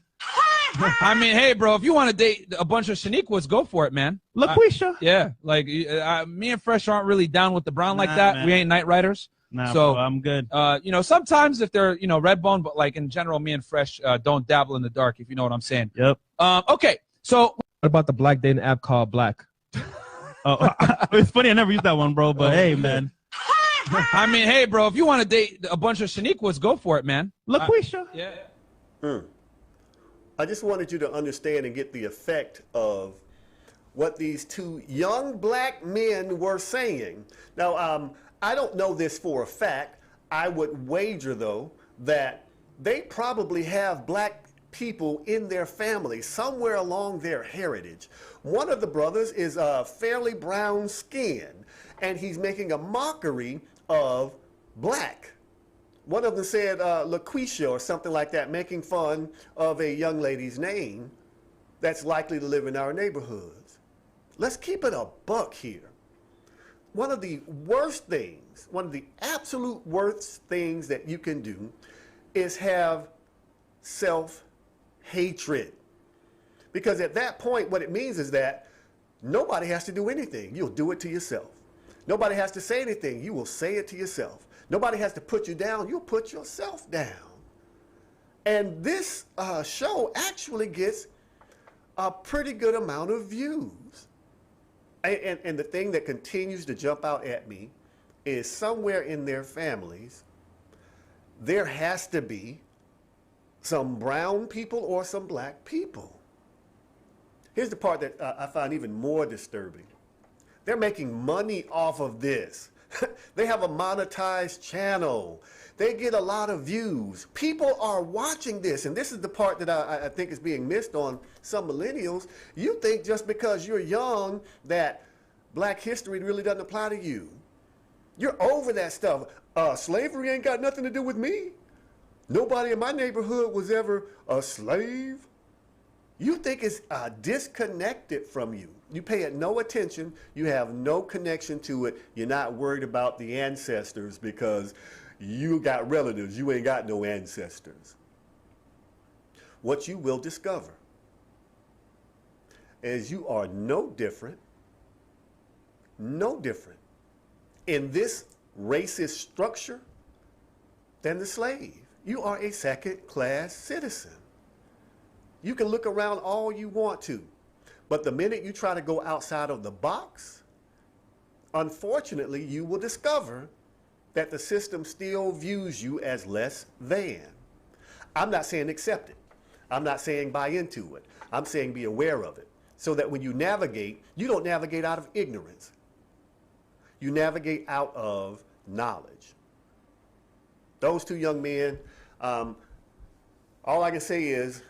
I mean, hey, bro, if you want to date a bunch of Shaniquas, go for it, man. LaQuisha. Yeah, like me and Fresh aren't really down with the brown like that. Man. We ain't night riders. Nah, so bro, I'm good. You know, sometimes if they're, you know, red bone, but like in general, me and Fresh don't dabble in the dark, if you know what I'm saying. Yep. Okay, so what about the black dating app called Black? Oh, it's funny. I never used that one, bro, but hey, man. I mean, hey, bro, if you want to date a bunch of Shaniquas, go for it, man. LaQuisha. Yeah. I just wanted you to understand and get the effect of what these two young black men were saying. Now, I don't know this for a fact. I would wager, though, that they probably have black people in their family somewhere along their heritage. One of the brothers is fairly brown skin, and he's making a mockery of black. One of them said LaQuisha or something like that, making fun of a young lady's name that's likely to live in our neighborhoods. Let's keep it a buck here. One of the worst things, one of the absolute worst things that you can do is have self-hatred. Because at that point, what it means is that nobody has to do anything. You'll do it to yourself. Nobody has to say anything. You will say it to yourself. Nobody has to put you down. You'll put yourself down. And this show actually gets a pretty good amount of views. And the thing that continues to jump out at me is somewhere in their families, there has to be some brown people or some black people. Here's the part that I find even more disturbing. They're making money off of this. They have a monetized channel. They get a lot of views. People are watching this, and this is the part that I think is being missed on some millennials. You think just because you're young that black history really doesn't apply to you. You're over that stuff. Slavery ain't got nothing to do with me. Nobody in my neighborhood was ever a slave. You think it's disconnected from you. You pay it no attention. You have no connection to it. You're not worried about the ancestors because you got relatives. You ain't got no ancestors. What you will discover is you are no different in this racist structure than the slave. You are a second-class citizen. You can look around all you want to, but the minute you try to go outside of the box, unfortunately, you will discover that the system still views you as less than. I'm not saying accept it. I'm not saying buy into it. I'm saying be aware of it, so that when you navigate, you don't navigate out of ignorance. You navigate out of knowledge. Those two young men, all I can say is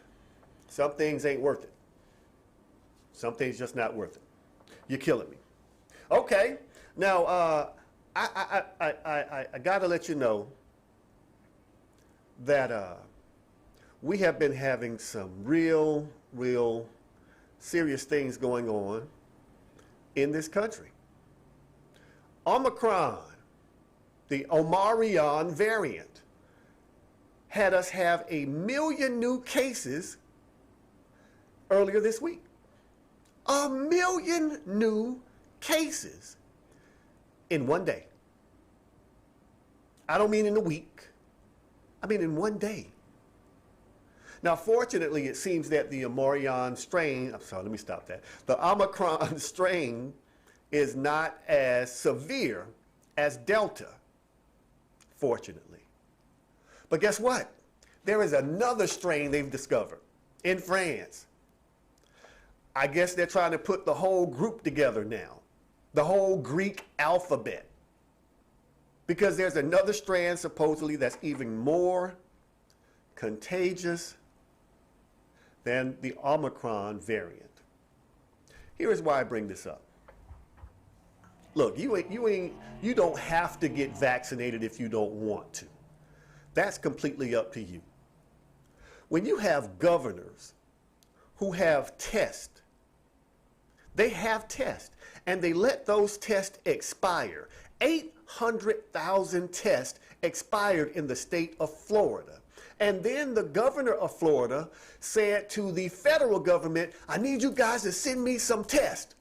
some things ain't worth it. Some things just not worth it. You're killing me. Okay, now I gotta let you know that we have been having some real serious things going on in this country. Omicron, the Omarion variant, had us have 1 million new cases earlier this week. 1 million new cases in one day. I don't mean in a week. I mean in one day. Now, fortunately, it seems that the Omarion strain, I'm sorry, let me stop that. The Omicron strain is not as severe as Delta, fortunately. But guess what? There is another strain they've discovered in France. I guess they're trying to put the whole group together now, the whole Greek alphabet, because there's another strand supposedly that's even more contagious than the Omicron variant. Here is why I bring this up. Look, you don't have to get vaccinated if you don't want to. That's completely up to you. When you have governors who have tests, they have tests, and they let those tests expire. 800,000 tests expired in the state of Florida. And then the governor of Florida said to the federal government, I need you guys to send me some tests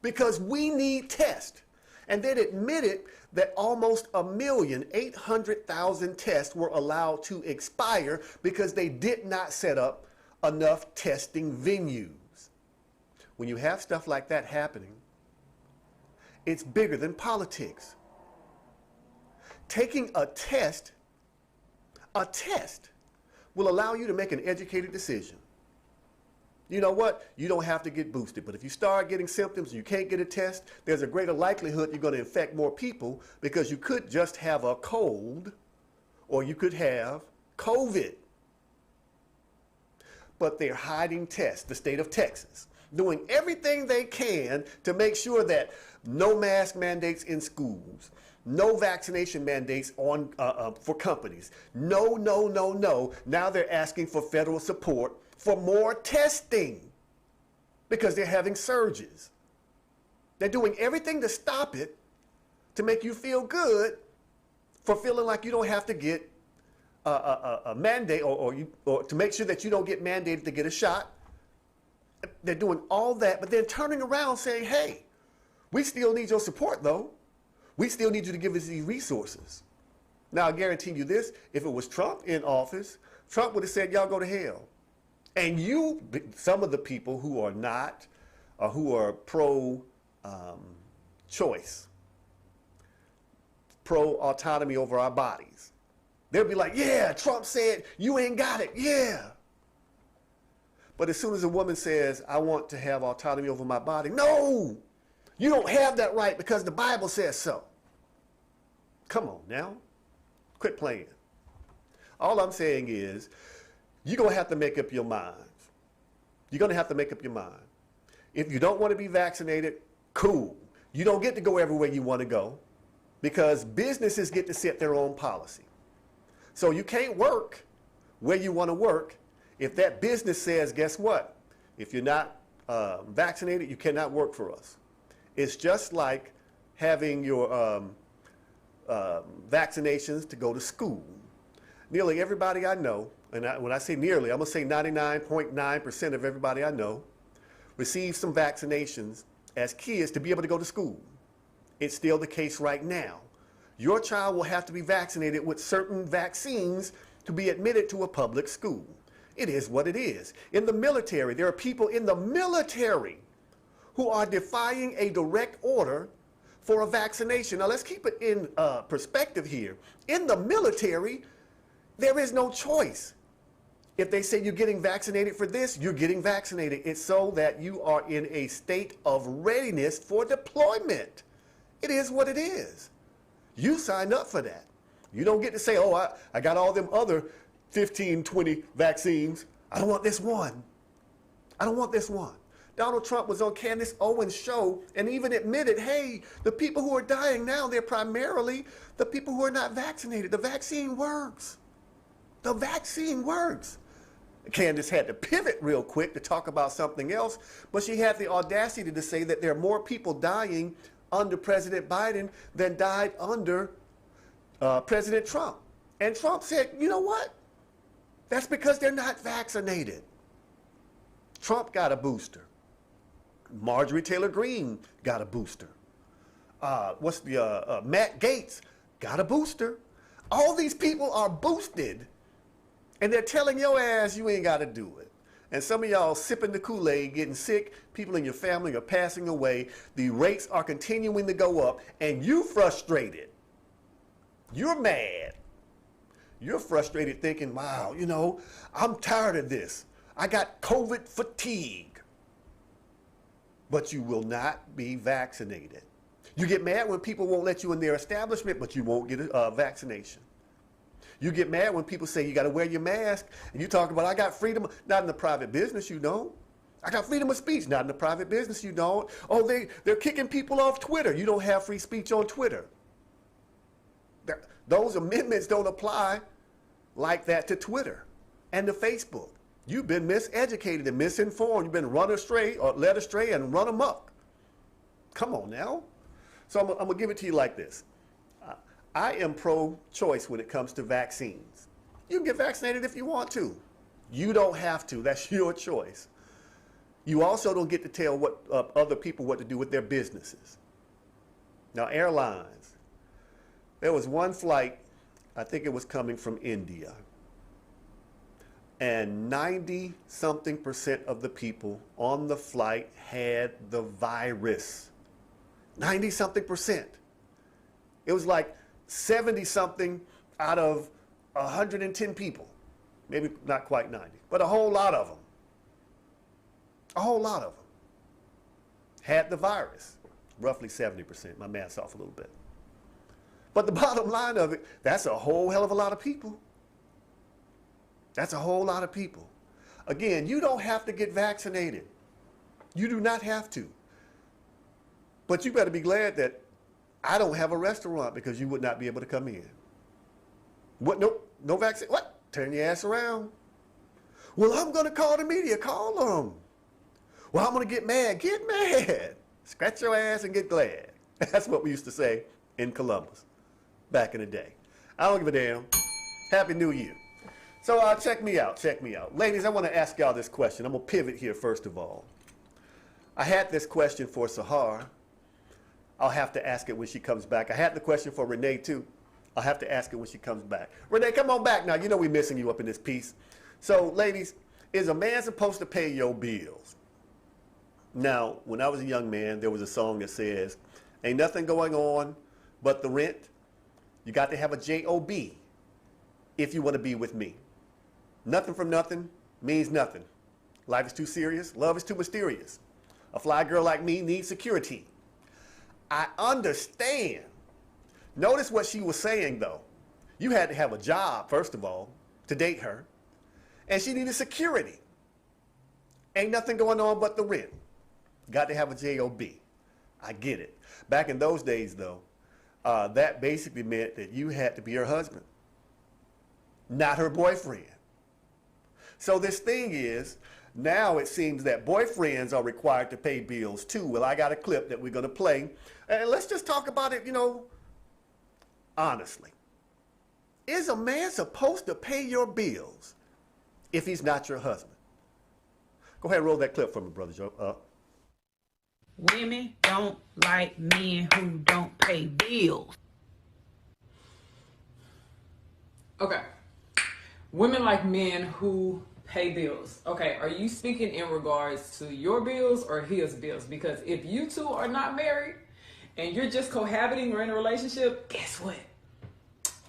because we need tests. And then admitted that almost 1,800,000 tests were allowed to expire because they did not set up enough testing venues. When you have stuff like that happening, it's bigger than politics. Taking a test will allow you to make an educated decision. You know what? You don't have to get boosted, but if you start getting symptoms and you can't get a test, there's a greater likelihood you're going to infect more people because you could just have a cold or you could have COVID. But they're hiding tests, the state of Texas, doing everything they can to make sure that no mask mandates in schools, no vaccination mandates on for companies. No. Now they're asking for federal support for more testing because they're having surges. They're doing everything to stop it, to make you feel good for feeling like you don't have to get a mandate or to make sure that you don't get mandated to get a shot. They're doing all that, but then turning around saying, hey, we still need your support though. We still need you to give us these resources. Now, I guarantee you this, if it was Trump in office, Trump would have said, y'all go to hell. And you, some of the people who are not, who are pro-choice, pro-autonomy over our bodies, they'll be like, yeah, Trump said you ain't got it, yeah. But as soon as a woman says, I want to have autonomy over my body, no, you don't have that right because the Bible says so. Come on now. Quit playing. All I'm saying is, you're going to have to make up your mind. You're going to have to make up your mind. If you don't want to be vaccinated, cool. You don't get to go everywhere you want to go because businesses get to set their own policy. So you can't work where you want to work if that business says, guess what? If you're not vaccinated, you cannot work for us. It's just like having your vaccinations to go to school. Nearly everybody I know, and when I say nearly, I'm going to say 99.9% of everybody I know, received some vaccinations as kids to be able to go to school. It's still the case right now. Your child will have to be vaccinated with certain vaccines to be admitted to a public school. It is what it is. In the military, there are people in the military who are defying a direct order for a vaccination. Now let's keep it in perspective here. In the military, there is no choice. If they say you're getting vaccinated for this, you're getting vaccinated. It's so that you are in a state of readiness for deployment. It is what it is. You signed up for that. You don't get to say, oh, I got all them other 15, 20 vaccines. I don't want this one. I don't want this one. Donald Trump was on Candace Owens' show and even admitted, hey, the people who are dying now, they're primarily the people who are not vaccinated. The vaccine works. The vaccine works. Candace had to pivot real quick to talk about something else, but she had the audacity to say that there are more people dying under President Biden than died under President Trump. And Trump said, you know what? That's because they're not vaccinated. Trump got a booster. Marjorie Taylor Greene got a booster. Matt Gaetz got a booster. All these people are boosted. And they're telling your ass you ain't got to do it. And some of y'all sipping the Kool-Aid, getting sick, people in your family are passing away, the rates are continuing to go up, and you frustrated. You're mad. You're frustrated thinking, wow, you know, I'm tired of this. I got COVID fatigue. But you will not be vaccinated. You get mad when people won't let you in their establishment, but you won't get a vaccination. You get mad when people say you got to wear your mask, and you talk about, I got freedom, not in the private business, you don't. I got freedom of speech, not in the private business, you don't. Oh, they're kicking people off Twitter. You don't have free speech on Twitter. Those amendments don't apply like that to Twitter and to Facebook. You've been miseducated and misinformed. You've been run astray or led astray and run amok. Come on now. So I'm going to give it to you like this. I am pro-choice when it comes to vaccines. You can get vaccinated if you want to. You don't have to. That's your choice. You also don't get to tell other people what to do with their businesses. Now, airlines. There was one flight, I think it was coming from India, and 90-something% of the people on the flight had the virus. 90-something%. It was like 70-something out of 110 people. Maybe not quite 90, but a whole lot of them. A whole lot of them had the virus. Roughly 70%. My math's off a little bit. But the bottom line of it, that's a whole hell of a lot of people. That's a whole lot of people. Again, you don't have to get vaccinated. You do not have to. But you better be glad that I don't have a restaurant because you would not be able to come in. What? Nope. No vaccine. What? Turn your ass around. Well, I'm going to call the media. Call them. Well, I'm going to get mad. Get mad. Scratch your ass and get glad. That's what we used to say in Columbus back in the day. I don't give a damn. Happy New Year. So check me out. Check me out. Ladies, I want to ask y'all this question. I'm going to pivot here first of all. I had this question for Sahar. I'll have to ask it when she comes back. I had the question for Renee, too. I'll have to ask it when she comes back. Renee, come on back now. You know we're missing you up in this piece. So, ladies, is a man supposed to pay your bills? Now, when I was a young man, there was a song that says, ain't nothing going on but the rent. You got to have a J-O-B if you want to be with me. Nothing from nothing means nothing. Life is too serious. Love is too mysterious. A fly girl like me needs security. I understand Notice what she was saying, though. You had to have a job, first of all, to date her. And she needed security. Ain't nothing going on but the rent. Got to have a job. I get it. Back in those days, though, that basically meant that you had to be her husband, not her boyfriend. So this thing is, now it seems that boyfriends are required to pay bills too. Well, I got a clip that we're going to play. And let's just talk about it, honestly. Is a man supposed to pay your bills if he's not your husband? Go ahead and roll that clip for me, Brother Joe. Women don't like men who don't pay bills. Okay. Women like men who pay bills. Okay, are you speaking in regards to your bills or his bills? Because if you two are not married and you're just cohabiting or in a relationship, guess what?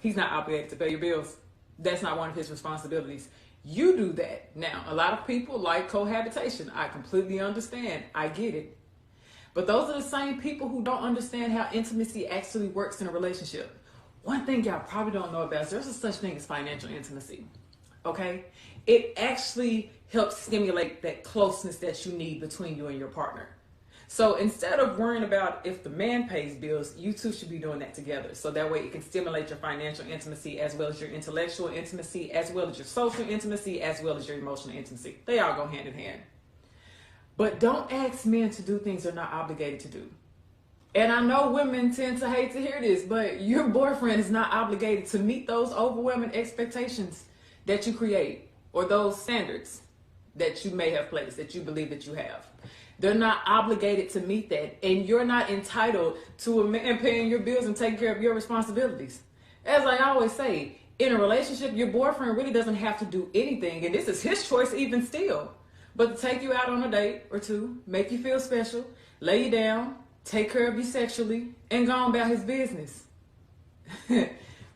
He's not obligated to pay your bills. That's not one of his responsibilities. You do that. Now, a lot of people like cohabitation. I completely understand. I get it. But those are the same people who don't understand how intimacy actually works in a relationship. One thing y'all probably don't know about is there's a such thing as financial intimacy. Okay? It actually helps stimulate that closeness that you need between you and your partner. So instead of worrying about if the man pays bills, you two should be doing that together. So that way it can stimulate your financial intimacy as well as your intellectual intimacy, as well as your social intimacy, as well as your emotional intimacy. They all go hand in hand. But don't ask men to do things they're not obligated to do. And I know women tend to hate to hear this, but your boyfriend is not obligated to meet those overwhelming expectations that you create or those standards that you may have placed, that you believe that you have. They're not obligated to meet that, and you're not entitled to a man paying your bills and taking care of your responsibilities. As I always say, in a relationship, your boyfriend really doesn't have to do anything, and this is his choice even still, but to take you out on a date or two, make you feel special, lay you down, take care of you sexually, and go on about his business.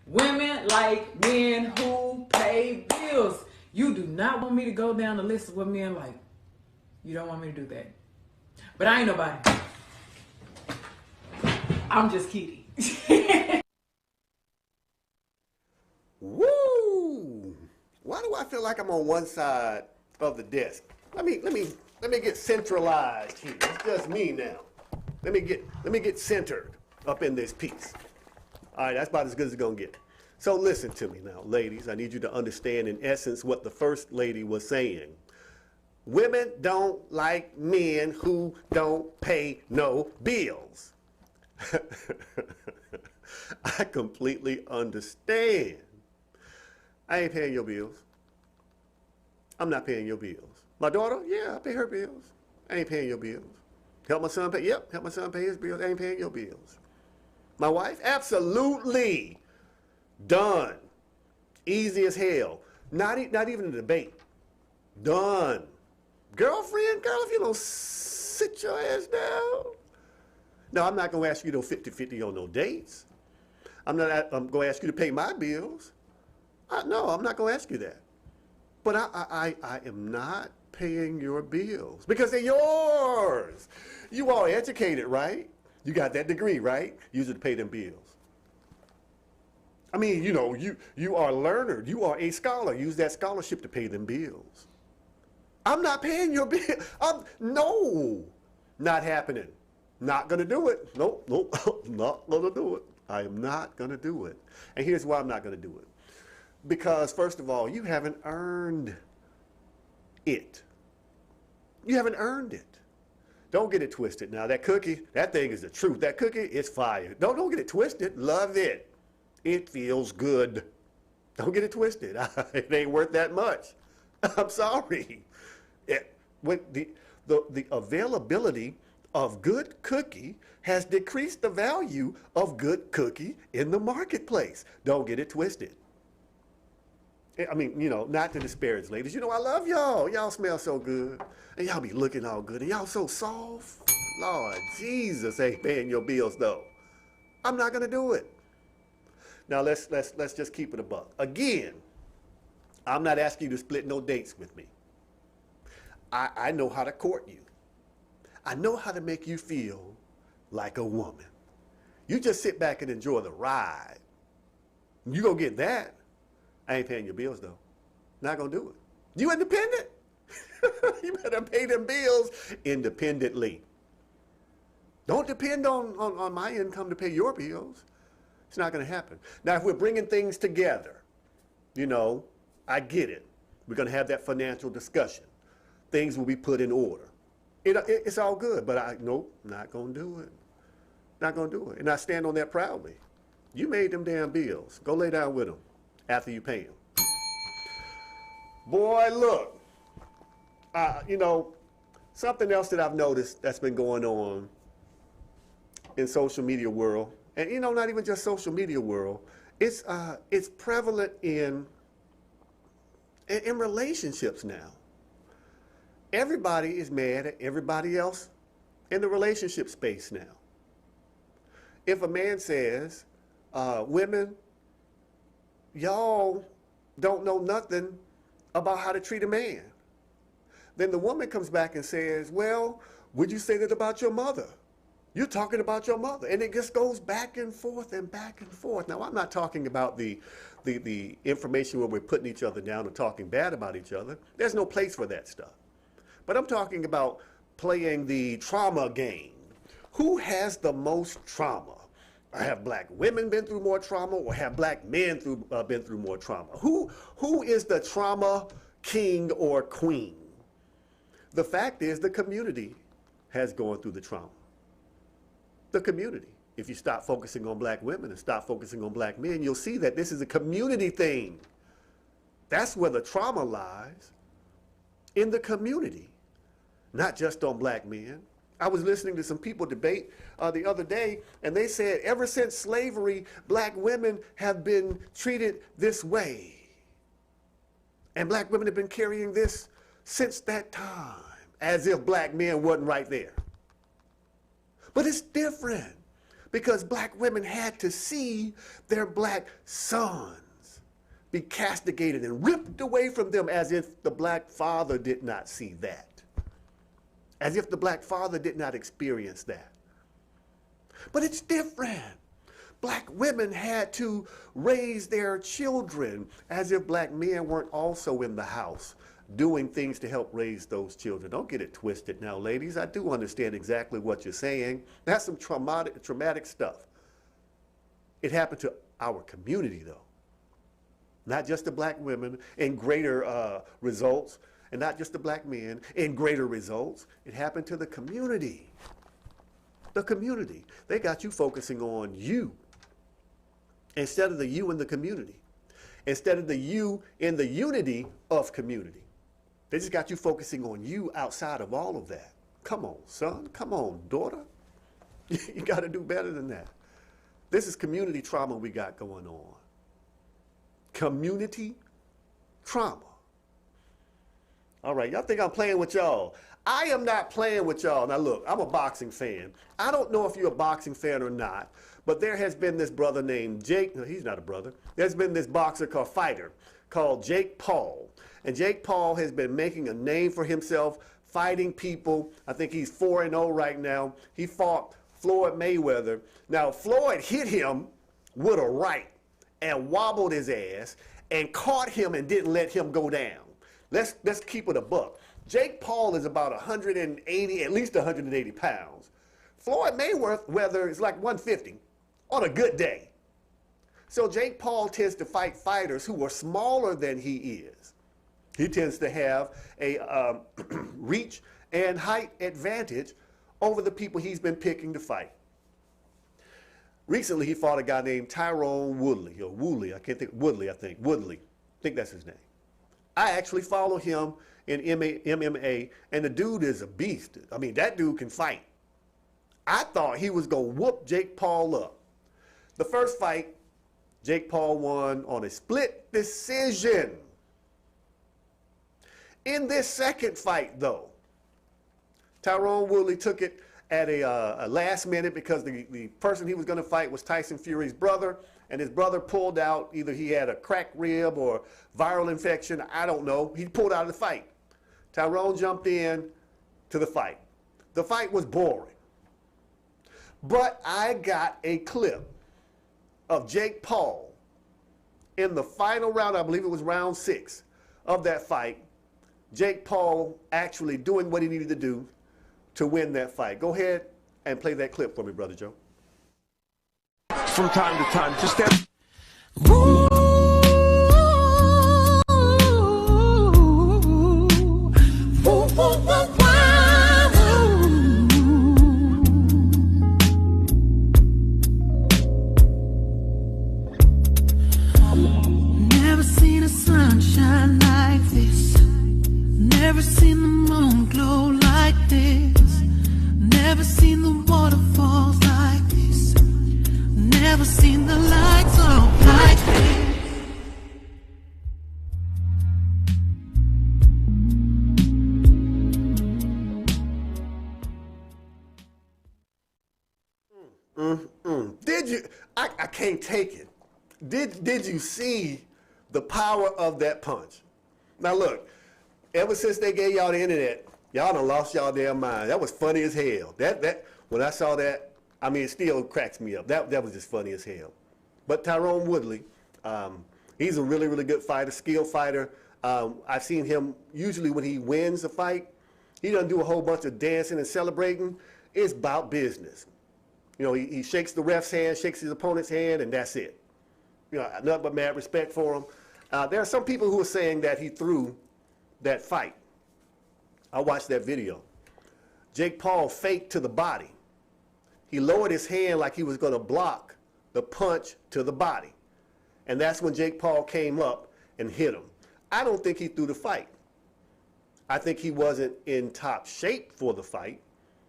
Women like men who pay bills. You do not want me to go down the list of what men like. You don't want me to do that. But I ain't nobody. I'm just kidding. Woo! Why do I feel like I'm on one side of the desk? Let me get centralized here. It's just me now. Let me get centered up in this piece. All right, that's about as good as it's gonna get. So listen to me now, ladies. I need you to understand in essence what the first lady was saying. Women don't like men who don't pay no bills. I completely understand. I ain't paying your bills. I'm not paying your bills. My daughter, yeah, I pay her bills. I ain't paying your bills. Help my son pay, yep, help my son pay his bills. I ain't paying your bills. My wife, absolutely. Done. Easy as hell. Not even a debate. Done. Girlfriend, girl, if you don't sit your ass down. No, I'm not going to ask you to 50-50 on no dates. I'm going to ask you to pay my bills. No, I'm not going to ask you that. But I am not paying your bills because they're yours. You are educated, right? You got that degree, right? Use it to pay them bills. I mean, you are a learner. You are a scholar. Use that scholarship to pay them bills. I'm not paying your bill. No, not happening. Not going to do it. Nope, not going to do it. I am not going to do it. And here's why I'm not going to do it. Because, first of all, you haven't earned it. You haven't earned it. Don't get it twisted. Now, that cookie, that thing is the truth. That cookie is fire. Don't get it twisted. Love it. It feels good. Don't get it twisted. It ain't worth that much. I'm sorry. The availability of good cookie has decreased the value of good cookie in the marketplace. Don't get it twisted. I mean, not to disparage ladies. I love y'all. Y'all smell so good. And y'all be looking all good. And y'all so soft. Lord Jesus ain't paying your bills, though. I'm not going to do it. Now, let's just keep it a buck. Again, I'm not asking you to split no dates with me. I know how to court you. I know how to make you feel like a woman. You just sit back and enjoy the ride. You go get that. I ain't paying your bills though. Not gonna do it. You independent? You better pay them bills independently. Don't depend on my income to pay your bills. It's not gonna happen. Now, if we're bringing things together, you know, I get it. We're gonna have that financial discussion. Things will be put in order. It's all good, but nope, not gonna do it. Not gonna do it. And I stand on that proudly. You made them damn bills. Go lay down with them after you pay them. Boy, look, you know, something else that I've noticed that's been going on in social media world, and you know, not even just social media world, it's prevalent in relationships now. Everybody is mad at everybody else in the relationship space now. If a man says, women, y'all don't know nothing about how to treat a man, then the woman comes back and says, well, would you say that about your mother? You're talking about your mother. And it just goes back and forth and back and forth. Now, I'm not talking about the information where we're putting each other down and talking bad about each other. There's no place for that stuff. But I'm talking about playing the trauma game. Who has the most trauma? Have black women been through more trauma, or have black men been through more trauma? Who is the trauma king or queen? The fact is, the community has gone through the trauma. The community. If you stop focusing on black women and stop focusing on black men, you'll see that this is a community thing. That's where the trauma lies, in the community, not just on black men. I was listening to some people debate the other day, and they said ever since slavery, black women have been treated this way. And black women have been carrying this since that time, as if black men wasn't right there. But it's different, because black women had to see their black sons be castigated and ripped away from them, as if the black father did not see that. As if the black father did not experience that. But it's different. Black women had to raise their children as if black men weren't also in the house doing things to help raise those children. Don't get it twisted now, ladies. I do understand exactly what you're saying. That's some traumatic stuff. It happened to our community, though. Not just the black women in greater results, and not just the black men in greater results. It happened to the community. The community. They got you focusing on you instead of the you in the community. Instead of the you in the unity of community. They just got you focusing on you outside of all of that. Come on, son. Come on, daughter. You got to do better than that. This is community trauma we got going on. Community trauma. All right, y'all think I'm playing with y'all. I am not playing with y'all. Now look, I'm a boxing fan. I don't know if you're a boxing fan or not, but there has been this brother named Jake. No, he's not a brother. There's been this fighter called Jake Paul. And Jake Paul has been making a name for himself, fighting people. I think he's 4-0 right now. He fought Floyd Mayweather. Now, Floyd hit him with a right and wobbled his ass and caught him and didn't let him go down. Let's keep it a buck. Jake Paul is about 180, at least 180 pounds. Floyd Mayweather is like 150 on a good day. So Jake Paul tends to fight fighters who are smaller than he is. He tends to have a reach and height advantage over the people he's been picking to fight. Recently, he fought a guy named Tyrone Woodley, or Woodley, I can't think, Woodley, I think. Woodley, I think that's his name. I actually follow him in MMA, and the dude is a beast. I mean, that dude can fight. I thought he was going to whoop Jake Paul up. The first fight, Jake Paul won on a split decision. In this second fight, though, Tyrone Woodley took it at a last minute because the person he was going to fight was Tyson Fury's brother, and his brother pulled out. Either he had a cracked rib or viral infection, I don't know. He pulled out of the fight. Tyrone jumped in to the fight. The fight was boring. But I got a clip of Jake Paul in the final round, I believe it was round 6 of that fight. Jake Paul actually doing what he needed to do to win that fight. Go ahead and play that clip for me, Brother Joe. From time to time, just that. Never seen a sunshine like this. Never seen the moon glow like this. Never seen the waterfalls like this. Never seen the lights off like this. Did you? I can't take it. Did you see the power of that punch? Now look, ever since they gave y'all the internet, y'all done lost y'all damn mind. That was funny as hell. That when I saw that, I mean, it still cracks me up. That was just funny as hell. But Tyrone Woodley, he's a really, really good fighter, skilled fighter. I've seen him, usually when he wins a fight, he doesn't do a whole bunch of dancing and celebrating. It's about business. You know, he shakes the ref's hand, shakes his opponent's hand, and that's it. You know, nothing but mad respect for him. There are some people who are saying that he threw that fight. I watched that video. Jake Paul faked to the body. He lowered his hand like he was going to block the punch to the body. And that's when Jake Paul came up and hit him. I don't think he threw the fight. I think he wasn't in top shape for the fight.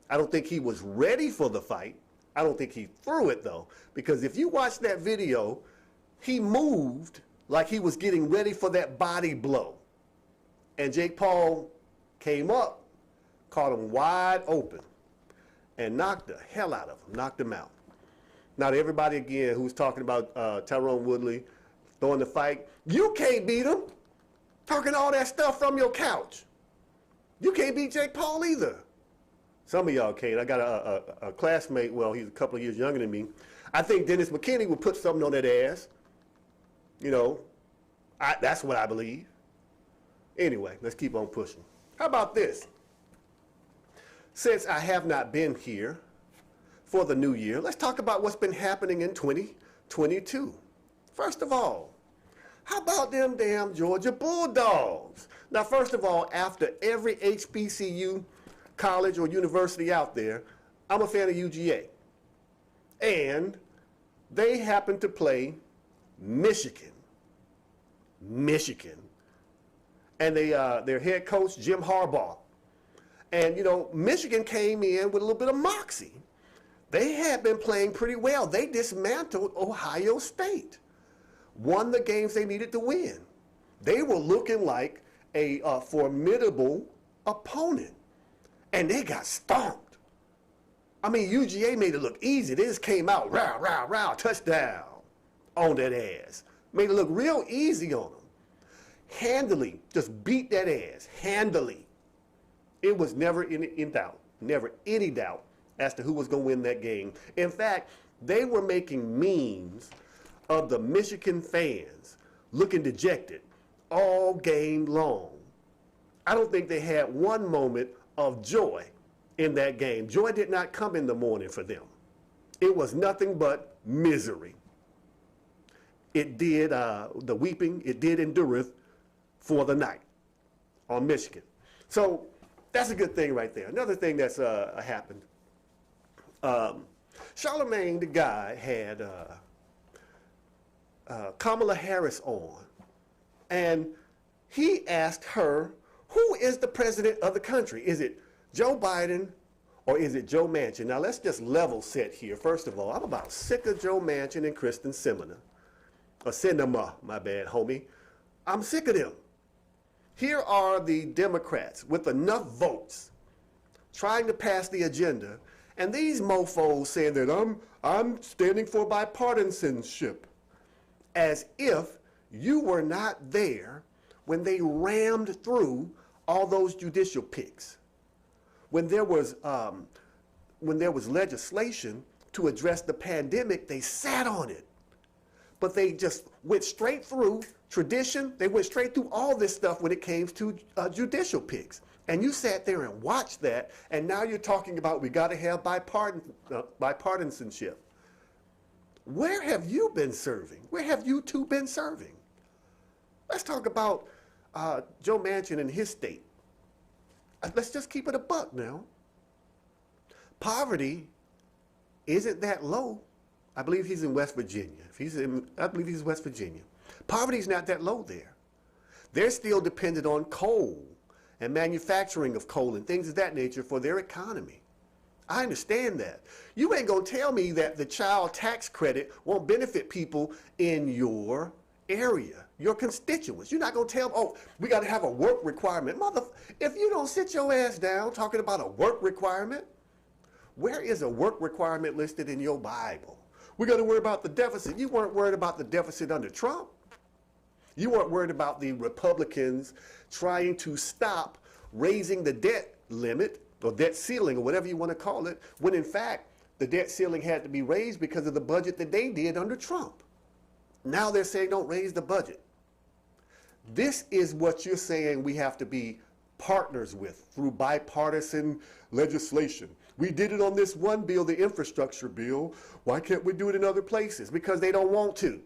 I don't think he was ready for the fight. I don't think he threw it, though, because if you watch that video, he moved like he was getting ready for that body blow. And Jake Paul came up, caught him wide open, and knocked the hell out of him, knocked him out. Now, to everybody, again, who's talking about Tyrone Woodley throwing the fight, you can't beat him. Talking all that stuff from your couch. You can't beat Jake Paul either. Some of y'all can't. I got a classmate, well, he's a couple of years younger than me. I think Dennis McKinney would put something on that ass. You know, that's what I believe. Anyway, let's keep on pushing. How about this? Since I have not been here for the new year, let's talk about what's been happening in 2022. First of all, how about them damn Georgia Bulldogs? Now, first of all, after every HBCU college or university out there, I'm a fan of UGA. And they happen to play Michigan. And their head coach, Jim Harbaugh. And, you know, Michigan came in with a little bit of moxie. They had been playing pretty well. They dismantled Ohio State, won the games they needed to win. They were looking like a formidable opponent. And they got stomped. I mean, UGA made it look easy. They just came out, rah, rah, rah, touchdown on that ass. Made it look real easy on them. Handily, just beat that ass, handily. It was never in doubt, never any doubt as to who was going to win that game. In fact, they were making memes of the Michigan fans looking dejected all game long. I don't think they had one moment of joy in that game. Joy did not come in the morning for them. It was nothing but misery. It did, the weeping, it did endureth for the night on Michigan. So that's a good thing right there. Another thing that's happened, Charlemagne the guy had Kamala Harris on, and he asked her, who is the president of the country? Is it Joe Biden or is it Joe Manchin? Now let's just level set here. First of all, I'm about sick of Joe Manchin and Kristen Sinema, my bad, homie. I'm sick of them. Here are the Democrats with enough votes trying to pass the agenda, and these mofos saying that I'm standing for bipartisanship, as if you were not there when they rammed through all those judicial picks. When there was legislation to address the pandemic, they sat on it. But they just went straight through tradition. They went straight through all this stuff when it came to judicial picks. And you sat there and watched that, and now you're talking about we got to have bipartisanship. Where have you been serving? Where have you two been serving? Let's talk about Joe Manchin and his state. Let's just keep it a buck now. Poverty isn't that low. I believe he's in West Virginia. I believe he's in West Virginia. Poverty's not that low there. They're still dependent on coal and manufacturing of coal and things of that nature for their economy. I understand that. You ain't gonna tell me that the child tax credit won't benefit people in your area, your constituents. You're not gonna tell them, oh, we gotta have a work requirement. If you don't sit your ass down talking about a work requirement, where is a work requirement listed in your Bible? We gotta worry about the deficit. You weren't worried about the deficit under Trump. You weren't worried about the Republicans trying to stop raising the debt limit or debt ceiling or whatever you want to call it, when in fact the debt ceiling had to be raised because of the budget that they did under Trump. Now they're saying don't raise the budget. This is what you're saying we have to be partners with through bipartisan legislation. We did it on this one bill, the infrastructure bill. Why can't we do it in other places? Because they don't want to.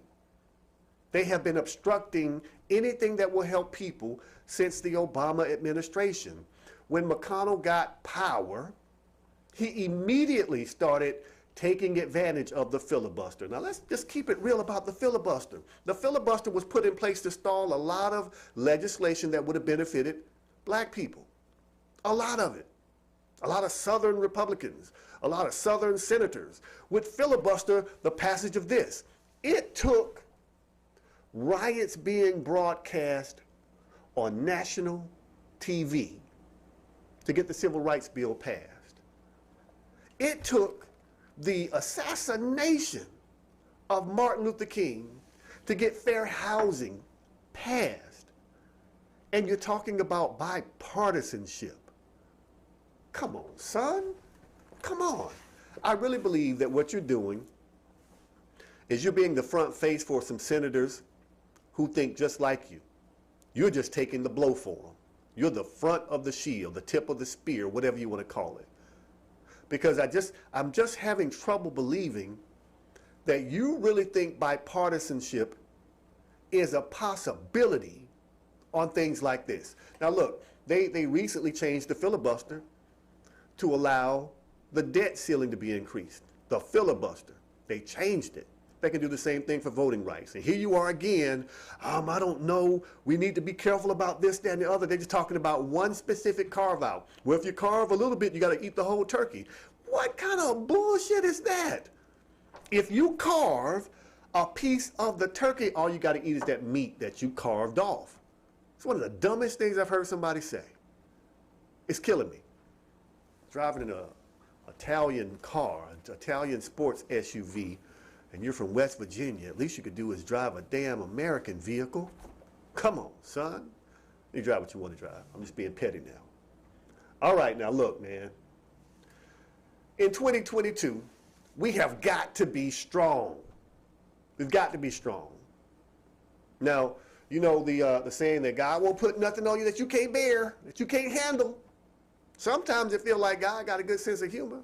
They have been obstructing anything that will help people since the Obama administration. When McConnell got power, he immediately started taking advantage of the filibuster. Now let's just keep it real about the filibuster. The filibuster was put in place to stall a lot of legislation that would have benefited black people. A lot of it. A lot of Southern Republicans, a lot of Southern senators would filibuster the passage of this. It took riots being broadcast on national TV to get the Civil Rights Bill passed. It took the assassination of Martin Luther King to get fair housing passed. And you're talking about bipartisanship. Come on, son. Come on. I really believe that what you're doing is you're being the front face for some senators who think just like you. You're just taking the blow for them. You're the front of the shield, the tip of the spear, whatever you want to call it. Because I'm just having trouble believing that you really think bipartisanship is a possibility on things like this. Now look, they recently changed the filibuster to allow the debt ceiling to be increased. The filibuster, they changed it. They can do the same thing for voting rights. And here you are again, I don't know, we need to be careful about this, that, and the other. They're just talking about one specific carve out. Well, if you carve a little bit, you gotta eat the whole turkey. What kind of bullshit is that? If you carve a piece of the turkey, all you gotta eat is that meat that you carved off. It's one of the dumbest things I've heard somebody say. It's killing me. Driving in an Italian car, an Italian sports SUV, and you're from West Virginia, at least you could do is drive a damn American vehicle. Come on, son. You drive what you want to drive. I'm just being petty now. All right, now look, man. In 2022, we have got to be strong. We've got to be strong. Now, you know the saying that God won't put nothing on you that you can't bear, that you can't handle. Sometimes it feels like God got a good sense of humor.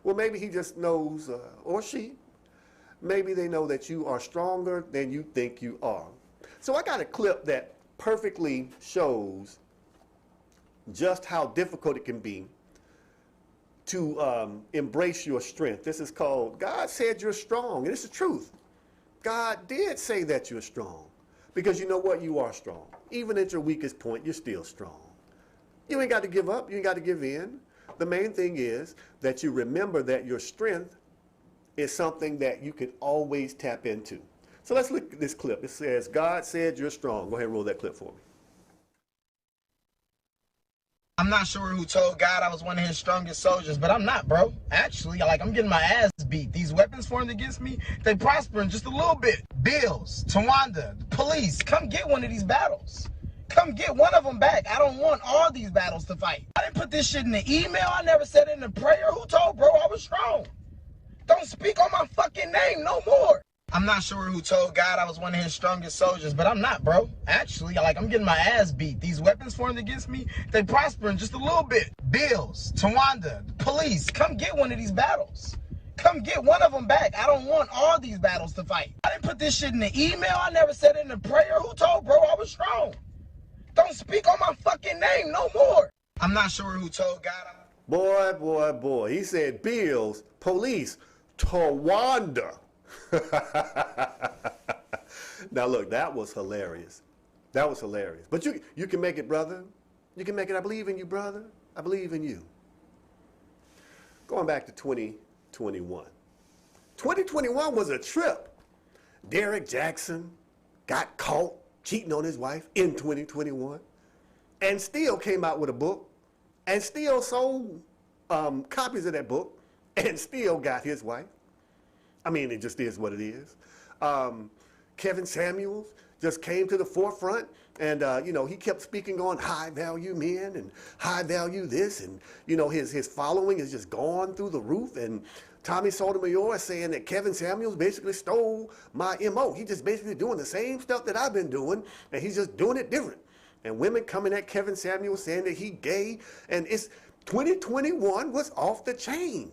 Well, maybe he just knows, or she, maybe they know that you are stronger than you think you are. So I got a clip that perfectly shows just how difficult it can be to embrace your strength. This is called, God said you're strong, and it's the truth. God did say that you're strong, because you know what? You are strong. Even at your weakest point, you're still strong. You ain't got to give up. You ain't got to give in. The main thing is that you remember that your strength is something that you can always tap into. So let's look at this clip. It says, God said you're strong. Go ahead and roll that clip for me. I'm not sure who told God I was one of his strongest soldiers, but I'm not, bro. Actually, I'm getting my ass beat. These weapons formed against me, they prospering just a little bit. Bills, Tawanda, the police, come get one of these battles. Come get one of them back. I don't want all these battles to fight. I didn't put this shit in the email. I never said it in a prayer. Who told bro I was strong? Don't speak on my fucking name no more. I'm not sure who told God I was one of his strongest soldiers, but I'm not, bro. Actually, like, I'm getting my ass beat. These weapons formed against me, they prospering just a little bit. Bills, Tawanda, the police, come get one of these battles. Come get one of them back. I don't want all these battles to fight. I didn't put this shit in the email. I never said it in a prayer. Who told bro I was strong? Don't speak on my fucking name no more. I'm not sure who told God. Boy, boy, boy. He said bills, police, Tawanda. Now look, that was hilarious. That was hilarious. But you can make it, brother. You can make it. I believe in you, brother. I believe in you. Going back to 2021. 2021 was a trip. Derek Jackson got caught cheating on his wife in 2021 and still came out with a book and still sold copies of that book and still got his wife. I mean, it just is what it is. Kevin Samuels just came to the forefront and, you know, he kept speaking on high value men and high value this, and, you know, his following is just gone through the roof. And Tommy Sotomayor is saying that Kevin Samuels basically stole my MO. He's just basically doing the same stuff that I've been doing, and he's just doing it different. And women coming at Kevin Samuels saying that he gay, and it's 2021 was off the chain.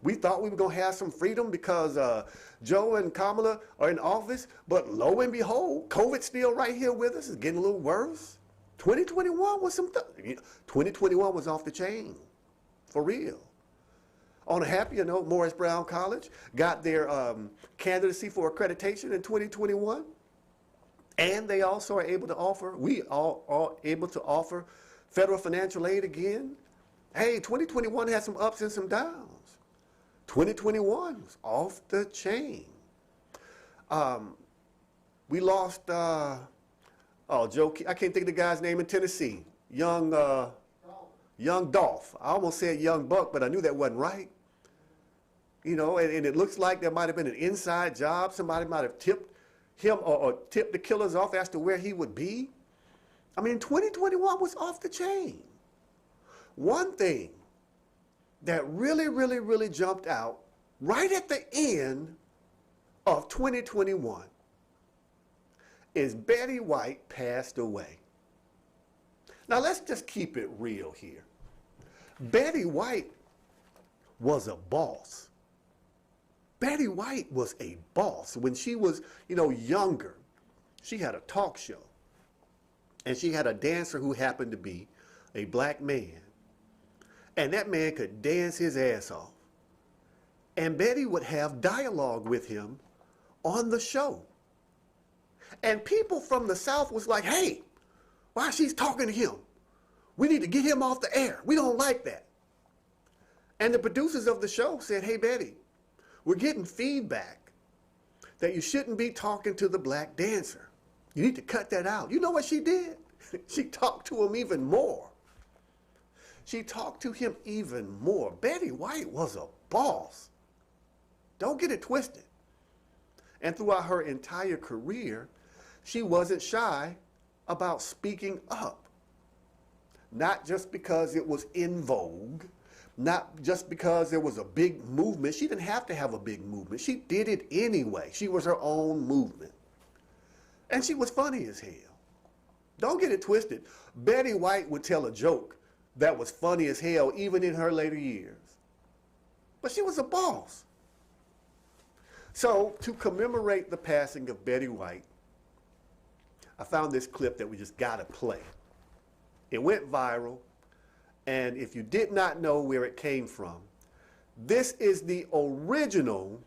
We thought we were going to have some freedom because Joe and Kamala are in office, but lo and behold, COVID's still right here with us. It's getting a little worse. 2021 was 2021 was off the chain, for real. On a happier note, Morris Brown College got their candidacy for accreditation in 2021, and they also are able to offer, we all are able to offer federal financial aid again. Hey, 2021 had some ups and some downs. 2021 was off the chain. We lost, Joe, I can't think of the guy's name in Tennessee. Young Dolph. I almost said Young Buck, but I knew that wasn't right. You know, and it looks like there might have been an inside job. Somebody might have tipped him or tipped the killers off as to where he would be. I mean, 2021 was off the chain. One thing that really jumped out right at the end of 2021 is Betty White passed away. Now let's just keep it real here. Betty White was a boss. Betty White was a boss. When she was, you know, younger, she had a talk show. And she had a dancer who happened to be a black man. And that man could dance his ass off. And Betty would have dialogue with him on the show. And people from the South was like, hey, why she's talking to him? We need to get him off the air. We don't like that. And the producers of the show said, hey, Betty, we're getting feedback that you shouldn't be talking to the black dancer. You need to cut that out. You know what she did? She talked to him even more. She talked to him even more. Betty White was a boss. Don't get it twisted. And throughout her entire career, she wasn't shy about speaking up. Not just because it was in vogue, not just because there was a big movement. She didn't have to have a big movement. She did it anyway. She was her own movement. And she was funny as hell. Don't get it twisted. Betty White would tell a joke that was funny as hell even in her later years. But she was a boss. So to commemorate the passing of Betty White, I found this clip that we just gotta play. It went viral, and if you did not know where it came from, this is the original,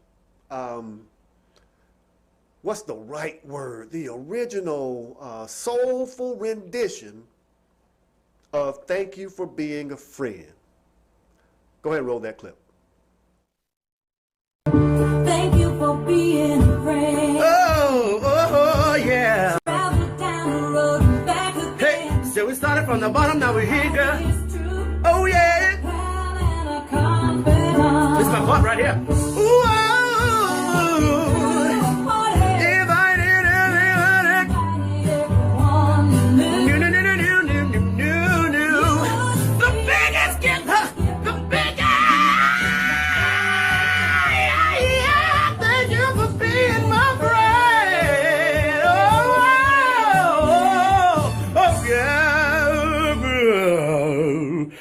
what's the right word? The original soulful rendition of Thank You for Being a Friend. Go ahead and roll that clip. Thank you for being a friend. Oh, yeah. Travel down the road and back again. Hey, so we started from the bottom, now we're here, girl. Oh, yeah. This is my part right here. Ooh,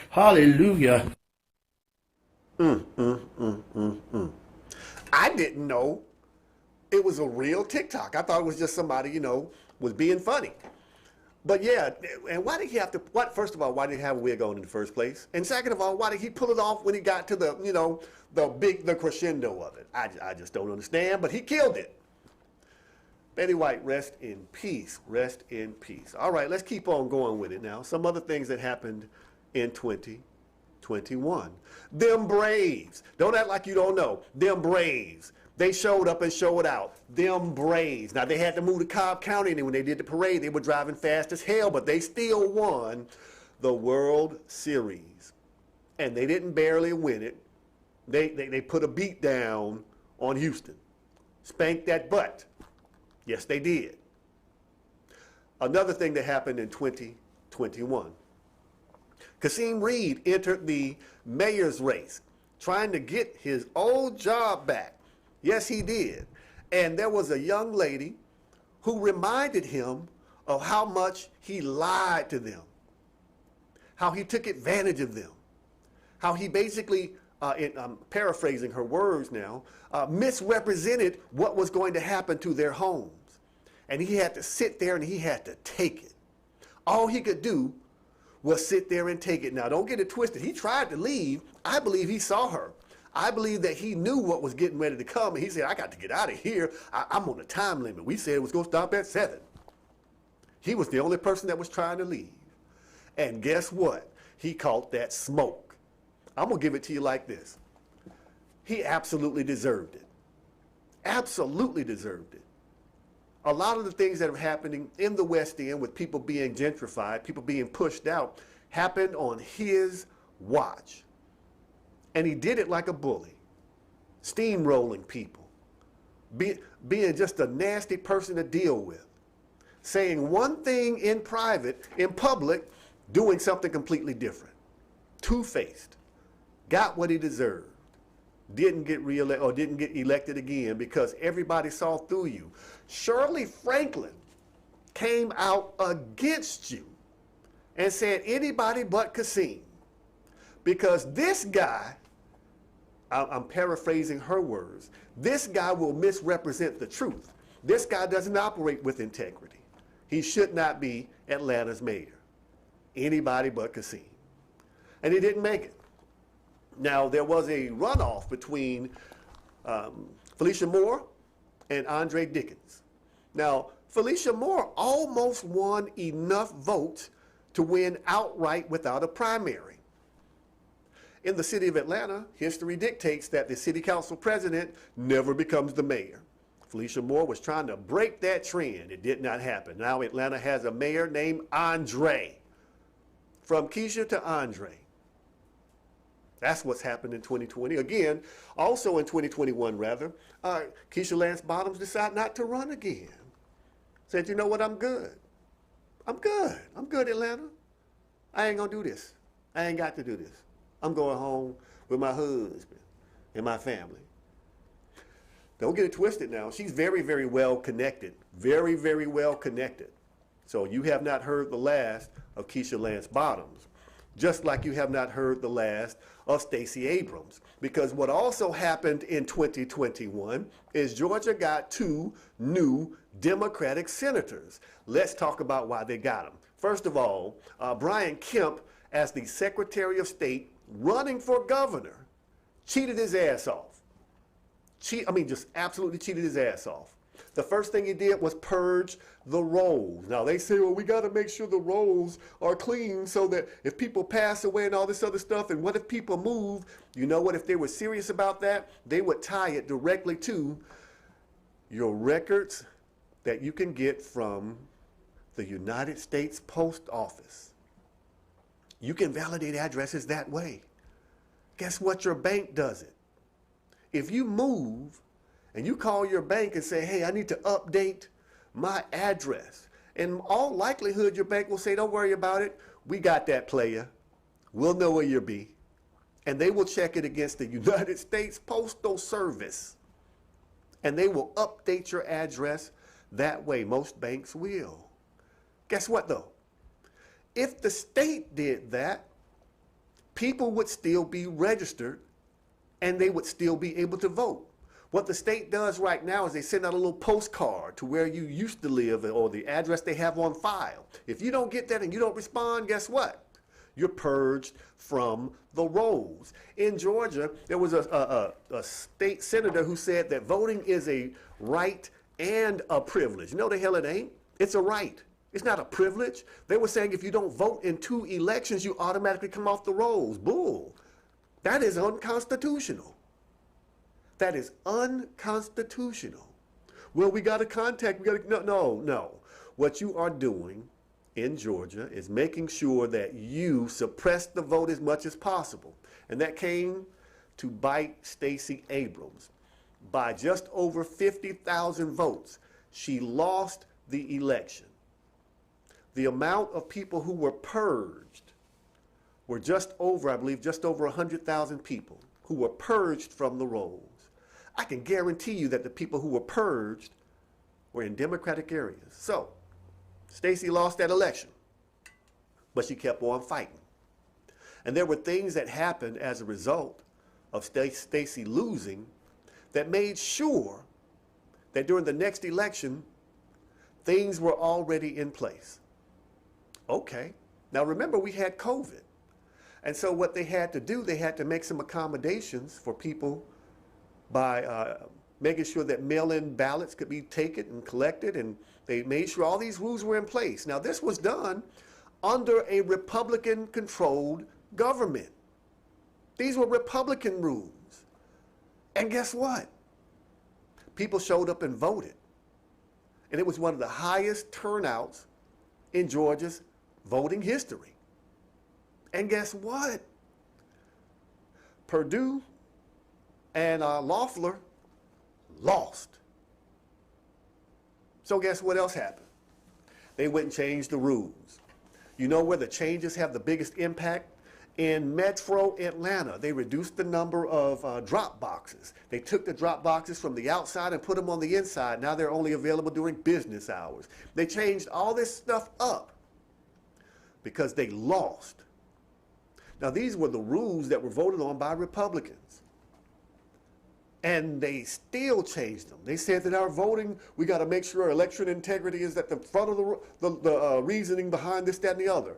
Hallelujah. I didn't know it was a real TikTok. I thought it was just somebody, was being funny. But yeah, and why did he have to, first of all, why did he have a wig on in the first place? And second of all, why did he pull it off when he got to the, the crescendo of it? I just don't understand, but he killed it. Betty White, rest in peace, rest in peace. All right, let's keep on going with it now. Some other things that happened in 2021. Them Braves, don't act like you don't know. Them Braves, they showed up and showed out. Them Braves. Now, they had to move to Cobb County, and when they did the parade, they were driving fast as hell, but they still won the World Series. And they didn't barely win it. They put a beat down on Houston. Spanked that butt. Yes, they did. Another thing that happened in 2021. Kasim Reed entered the mayor's race, trying to get his old job back. Yes, he did. And there was a young lady who reminded him of how much he lied to them, how he took advantage of them, how he basically, I'm paraphrasing her words now, misrepresented what was going to happen to their homes. And he had to sit there and he had to take it. All he could do was sit there and take it. Now, don't get it twisted. He tried to leave. I believe he saw her. I believe that he knew what was getting ready to come, and he said, I got to get out of here. I'm on a time limit. We said it was going to stop at 7. He was the only person that was trying to leave. And guess what? He caught that smoke. I'm going to give it to you like this. He absolutely deserved it. Absolutely deserved it. A lot of the things that are happening in the West End with people being gentrified, people being pushed out, happened on his watch. And he did it like a bully, steamrolling people, being just a nasty person to deal with, saying one thing in private, in public, doing something completely different. Two-faced, got what he deserved, didn't get reelected or didn't get elected again because everybody saw through you. Shirley Franklin came out against you and said anybody but Kasim, because this guy, I'm paraphrasing her words, this guy will misrepresent the truth. This guy doesn't operate with integrity. He should not be Atlanta's mayor. Anybody but Kasim. And he didn't make it. Now, there was a runoff between Felicia Moore and Andre Dickens. Now, Felicia Moore almost won enough votes to win outright without a primary. In the city of Atlanta, history dictates that the city council president never becomes the mayor. Felicia Moore was trying to break that trend. It did not happen. Now Atlanta has a mayor named Andre. From Keisha to Andre. That's what's happened in 2020. Again, also in 2021, rather, Keisha Lance Bottoms decided not to run again. Said, you know what, I'm good. I'm good. I'm good, Atlanta. I ain't gonna do this. I ain't got to do this. I'm going home with my husband and my family. Don't get it twisted now. She's very, very well connected. Very, very well connected. So you have not heard the last of Keisha Lance Bottoms, just like you have not heard the last of Stacey Abrams. Because what also happened in 2021 is Georgia got 2 new Democratic senators. Let's talk about why they got them. First of all, Brian Kemp, as the Secretary of State running for governor, cheated his ass off. Just absolutely cheated his ass off. The first thing he did was purge the rolls. Now they say, well, we got to make sure the rolls are clean so that if people pass away and all this other stuff, and what if people move? You know what? If they were serious about that, they would tie it directly to your records that you can get from the United States Post Office. You can validate addresses that way. Guess what? Your bank does it. If you move and you call your bank and say, hey, I need to update my address, in all likelihood, your bank will say, don't worry about it. We got that, player. We'll know where you'll be. And they will check it against the United States Postal Service. And they will update your address that way. Most banks will. Guess what, though? If the state did that, people would still be registered and they would still be able to vote. What the state does right now is they send out a little postcard to where you used to live or the address they have on file. If you don't get that and you don't respond, guess what? You're purged from the rolls. In Georgia, there was a state senator who said that voting is a right and a privilege. No, the hell it ain't. It's a right. It's not a privilege. They were saying if you don't vote in 2 elections, you automatically come off the rolls. Bull. That is unconstitutional. That is unconstitutional. Well, we got to contact, no. What you are doing in Georgia is making sure that you suppress the vote as much as possible. And that came to bite Stacey Abrams. By just over 50,000 votes, she lost the election. The amount of people who were purged were just over, I believe, just over 100,000 people who were purged from the rolls. I can guarantee you that the people who were purged were in Democratic areas. So, Stacey lost that election, but she kept on fighting. And there were things that happened as a result of Stacey losing that made sure that during the next election, things were already in place. Okay, now remember we had COVID. And so what they had to do, they had to make some accommodations for people by making sure that mail-in ballots could be taken and collected, and they made sure all these rules were in place. Now, this was done under a Republican-controlled government. These were Republican rules. And guess what? People showed up and voted. And it was one of the highest turnouts in Georgia's voting history. And guess what? Purdue and Loeffler lost. So guess what else happened? They went and changed the rules. You know where the changes have the biggest impact? In Metro Atlanta, they reduced the number of drop boxes. They took the drop boxes from the outside and put them on the inside. Now they're only available during business hours. They changed all this stuff up because they lost. Now these were the rules that were voted on by Republicans. And they still changed them. They said that our voting, we got to make sure our election integrity is at the front of the reasoning behind this, that, and the other,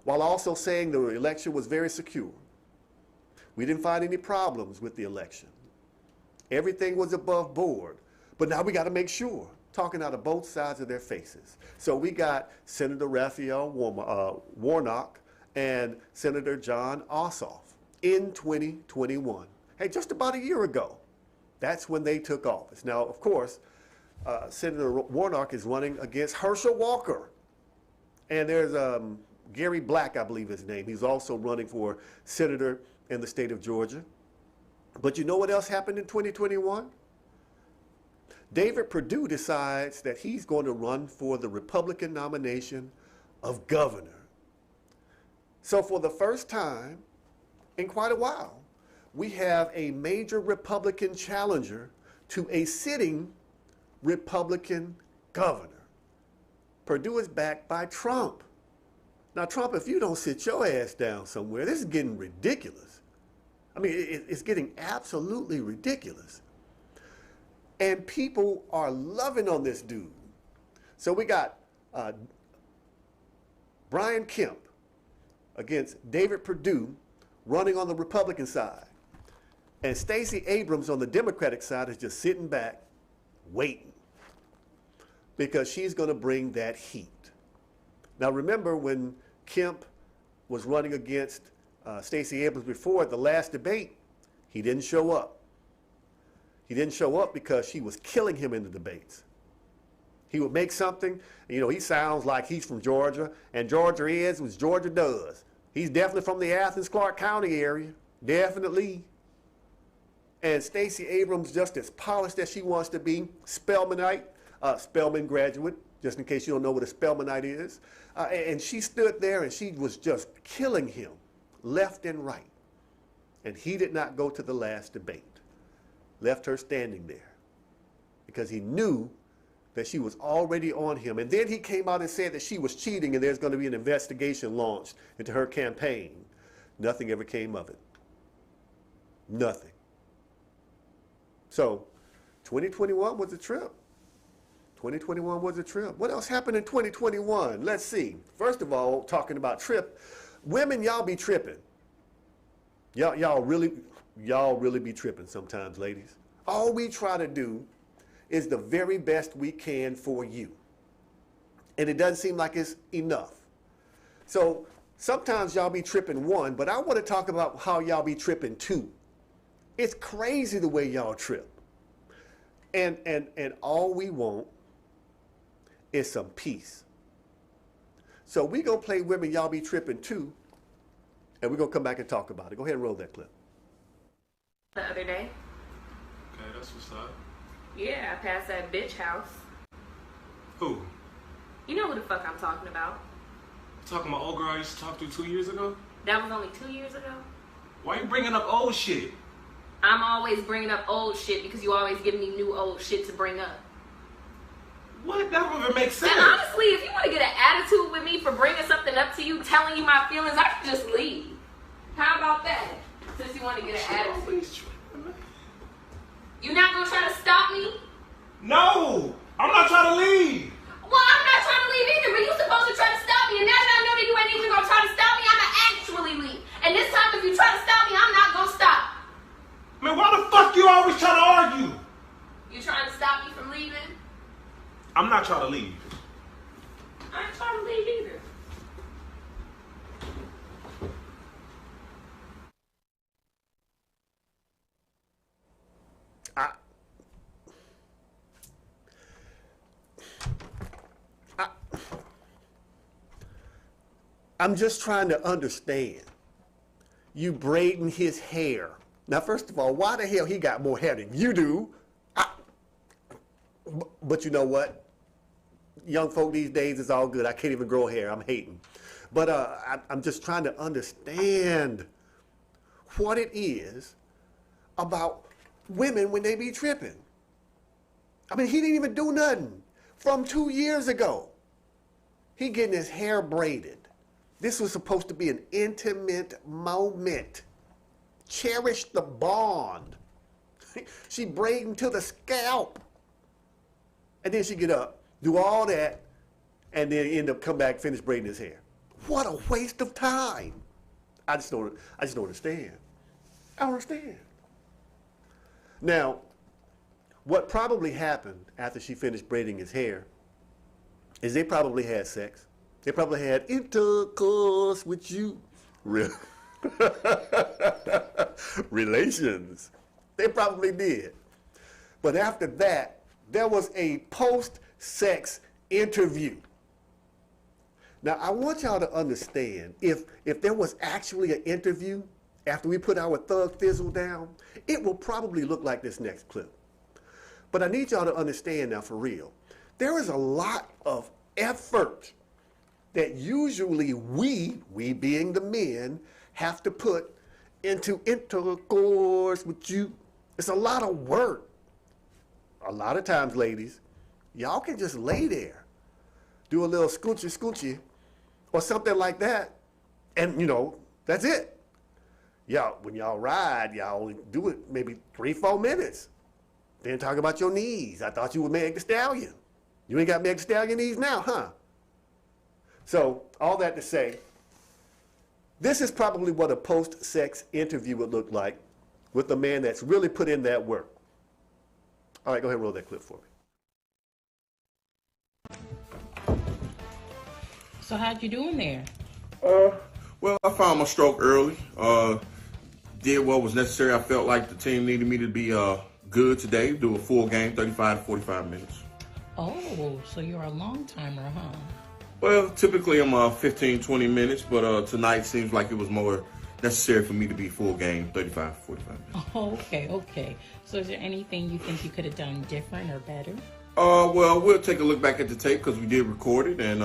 while also saying the election was very secure. We didn't find any problems with the election. Everything was above board. But now we got to make sure, talking out of both sides of their faces. So we got Senator Raphael Warnock and Senator Jon Ossoff in 2021. Hey, just about a year ago. That's when they took office. Now, of course, Senator Warnock is running against Herschel Walker. And there's Gary Black, I believe his name. He's also running for senator in the state of Georgia. But you know what else happened in 2021? David Perdue decides that he's going to run for the Republican nomination of governor. So for the first time in quite a while, we have a major Republican challenger to a sitting Republican governor. Perdue is backed by Trump. Now, Trump, if you don't sit your ass down somewhere, this is getting ridiculous. I mean, it's getting absolutely ridiculous. And people are loving on this dude. So we got Brian Kemp against David Perdue running on the Republican side. And Stacey Abrams on the Democratic side is just sitting back, waiting, because she's going to bring that heat. Now, remember when Kemp was running against Stacey Abrams before the last debate, he didn't show up. He didn't show up because she was killing him in the debates. He would make something, you know, he sounds like he's from Georgia, and Georgia is what Georgia does. He's definitely from the Athens-Clarke County area, definitely. And Stacey Abrams, just as polished as she wants to be, Spelmanite, Spelman graduate, just in case you don't know what a Spelmanite is. And she stood there and she was just killing him left and right. And he did not go to the last debate. Left her standing there because he knew that she was already on him. And then he came out and said that she was cheating and there's going to be an investigation launched into her campaign Nothing ever came of it. Nothing. So 2021 was a trip. 2021 was a trip. What else happened in 2021? Let's see. First of all, talking about trip, women, y'all be tripping. Y'all really be tripping sometimes, ladies. All we try to do is the very best we can for you. And it doesn't seem like it's enough. So sometimes y'all be tripping one, but I want to talk about how y'all be tripping two. It's crazy the way y'all trip. And all we want is some peace. So we gonna play Women Y'all Be Tripping Too, and we're gonna come back and talk about it. Go ahead and roll that clip. The other day. Okay, that's what's up. Yeah, I passed that bitch house. Who? You know who the fuck I'm talking about. Talking about old girl I used to talk to 2 years ago? That was only 2 years ago. Why you bringing up old shit? I'm always bringing up old shit because you always give me new old shit to bring up. What? That don't even make sense. And honestly, if you want to get an attitude with me for bringing something up to you, telling you my feelings, I should just leave. How about that? Since you want to get an attitude. You not going to try to stop me? No! I'm not trying to leave! Well, I'm not trying to leave either, but you supposed to try to stop me. And now that I know that you ain't even going to try to stop me, I'm going to actually leave. And this time, if you try to stop me, I'm not going to stop. Man, why the fuck you always trying to argue? You trying to stop me from leaving? I'm not trying to leave. I ain't trying to leave either. I'm just trying to understand. You braiding his hair. Now, first of all, why the hell he got more hair than you do? But you know what? Young folk these days is all good. I can't even grow hair. I'm hating. But I'm just trying to understand what it is about women when they be tripping. I mean, he didn't even do nothing from 2 years ago. He getting his hair braided. This was supposed to be an intimate moment. Cherish the bond. She braiding to the scalp. And then she get up, do all that, and then end up come back, finish braiding his hair. What a waste of time. I just don't understand. I don't understand. Now, what probably happened after she finished braiding his hair is they probably had sex. They probably had intercourse with you. Relations. They probably did. But after that, there was a post-sex interview. Now, I want y'all to understand, if there was actually an interview after we put our thug fizzle down, it will probably look like this next clip. But I need y'all to understand now, for real, there is a lot of effort that usually we being the men, have to put into intercourse with you. It's a lot of work. A lot of times, ladies, y'all can just lay there, do a little scoochie or something like that, and you know, that's it. Y'all, when y'all ride, y'all only do it maybe 3-4 minutes. Then talk about your knees. I thought you were Meg Thee Stallion. You ain't got Meg Thee Stallion knees now, huh? So, all that to say, this is probably what a post-sex interview would look like with a man that's really put in that work. All right, go ahead and roll that clip for me. So how'd you do in there? Well, I found my stroke early. Did what was necessary. I felt like the team needed me to be good today, do a full game, 35 to 45 minutes. Oh, so you're a long timer, huh? Well, typically I'm 15, 20 minutes, but tonight seems like it was more necessary for me to be full game, 35 to 45 minutes. Oh, okay. So is there anything you think you could have done different or better? Well, we'll take a look back at the tape because we did record it, and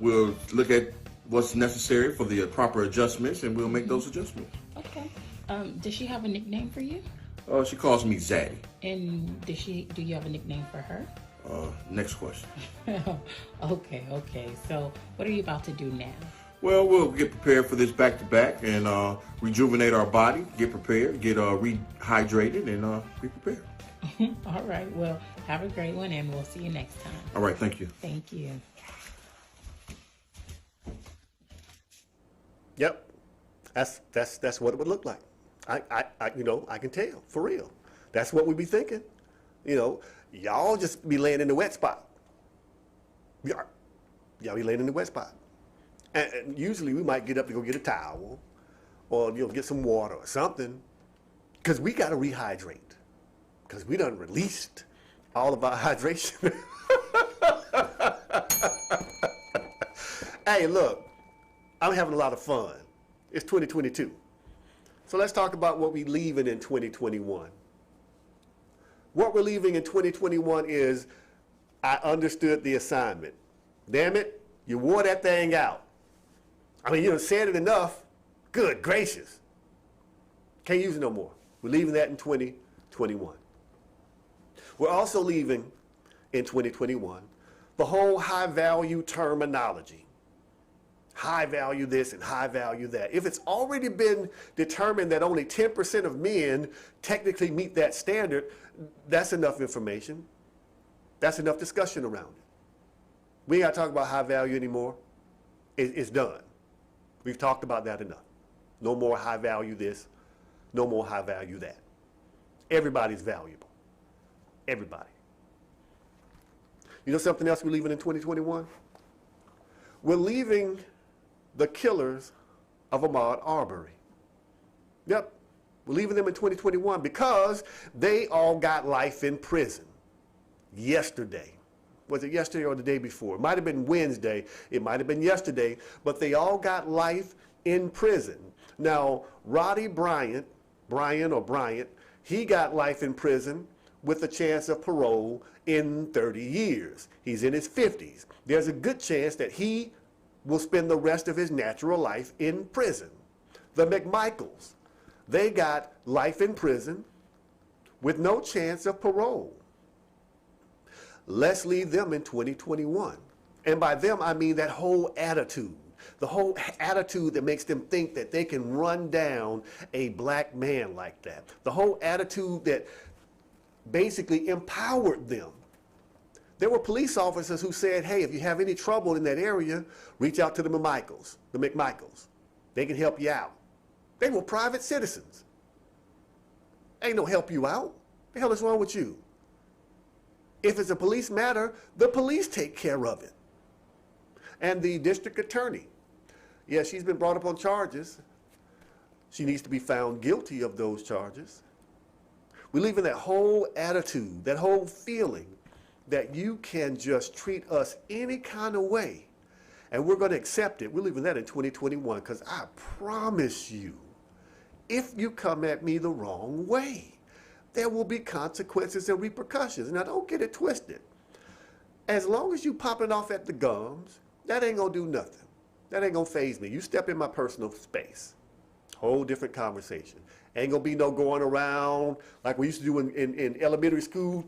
we'll look at what's necessary for the proper adjustments, and we'll make those adjustments. Okay. Does she have a nickname for you? She calls me Zaddy. And do you have a nickname for her? Next question. Okay. So what are you about to do now? Well, we'll get prepared for this back-to-back and rejuvenate our body, get prepared, get rehydrated, and be prepared. All right. Well, have a great one, and we'll see you next time. All right. Thank you. Thank you. Yep. That's what it would look like. I can tell, for real. That's what we be thinking. Y'all just be laying in the wet spot. Y'all be laying in the wet spot. And usually we might get up to go get a towel or get some water or something, because we got to rehydrate, because we done released all of our hydration. Hey, look, I'm having a lot of fun. It's 2022. So let's talk about what we're leaving in 2021. What we're leaving in 2021 is, I understood the assignment. Damn it, you wore that thing out. I mean, you done said it enough. Good gracious. Can't use it no more. We're leaving that in 2021. We're also leaving in 2021 the whole high value terminology. High value this and high value that. If it's already been determined that only 10% of men technically meet that standard, that's enough information. That's enough discussion around it. We ain't got to talk about high value anymore. It's done. We've talked about that enough. No more high value this, no more high value that. Everybody's valuable. Everybody. You know something else we're leaving in 2021? We're leaving the killers of Ahmaud Arbery. Yep, we're leaving them in 2021 because they all got life in prison yesterday. Was it yesterday or the day before? It might have been Wednesday. It might have been yesterday, but they all got life in prison. Now, Roddy Bryant, he got life in prison with a chance of parole in 30 years. He's in his 50s. There's a good chance that he will spend the rest of his natural life in prison. The McMichaels, they got life in prison with no chance of parole. Let's leave them in 2021. And by them, I mean that whole attitude. The whole attitude that makes them think that they can run down a black man like that. The whole attitude that basically empowered them. There were police officers who said, hey, if you have any trouble in that area, reach out to the McMichaels. They can help you out. They were private citizens. Ain't no help you out. The hell is wrong with you? If it's a police matter, the police take care of it. And the district attorney, yeah, she's been brought up on charges. She needs to be found guilty of those charges. We're leaving that whole attitude, that whole feeling that you can just treat us any kind of way and we're going to accept it. We're leaving that in 2021 because I promise you, if you come at me the wrong way, there will be consequences and repercussions. Now, don't get it twisted. As long as you popping off at the gums, that ain't going to do nothing. That ain't going to faze me. You step in my personal space. Whole different conversation. Ain't going to be no going around like we used to do in elementary school,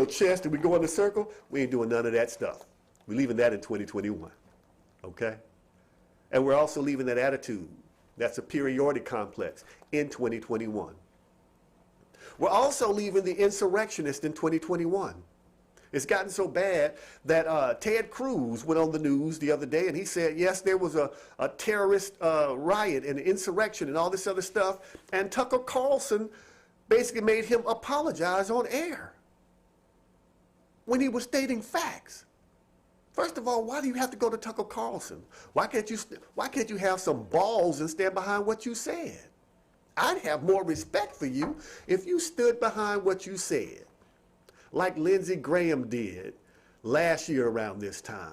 chest, and we go in a circle. We ain't doing none of that stuff. We're leaving that in 2021, okay? And we're also leaving that attitude, that superiority complex, in 2021. We're also leaving the insurrectionist in 2021. It's gotten so bad that Ted Cruz went on the news the other day and he said, yes, there was a terrorist riot and insurrection and all this other stuff. And Tucker Carlson basically made him apologize on air when he was stating facts. First of all, why do you have to go to Tucker Carlson? Why can't you have some balls and stand behind what you said? I'd have more respect for you if you stood behind what you said, like Lindsey Graham did last year around this time.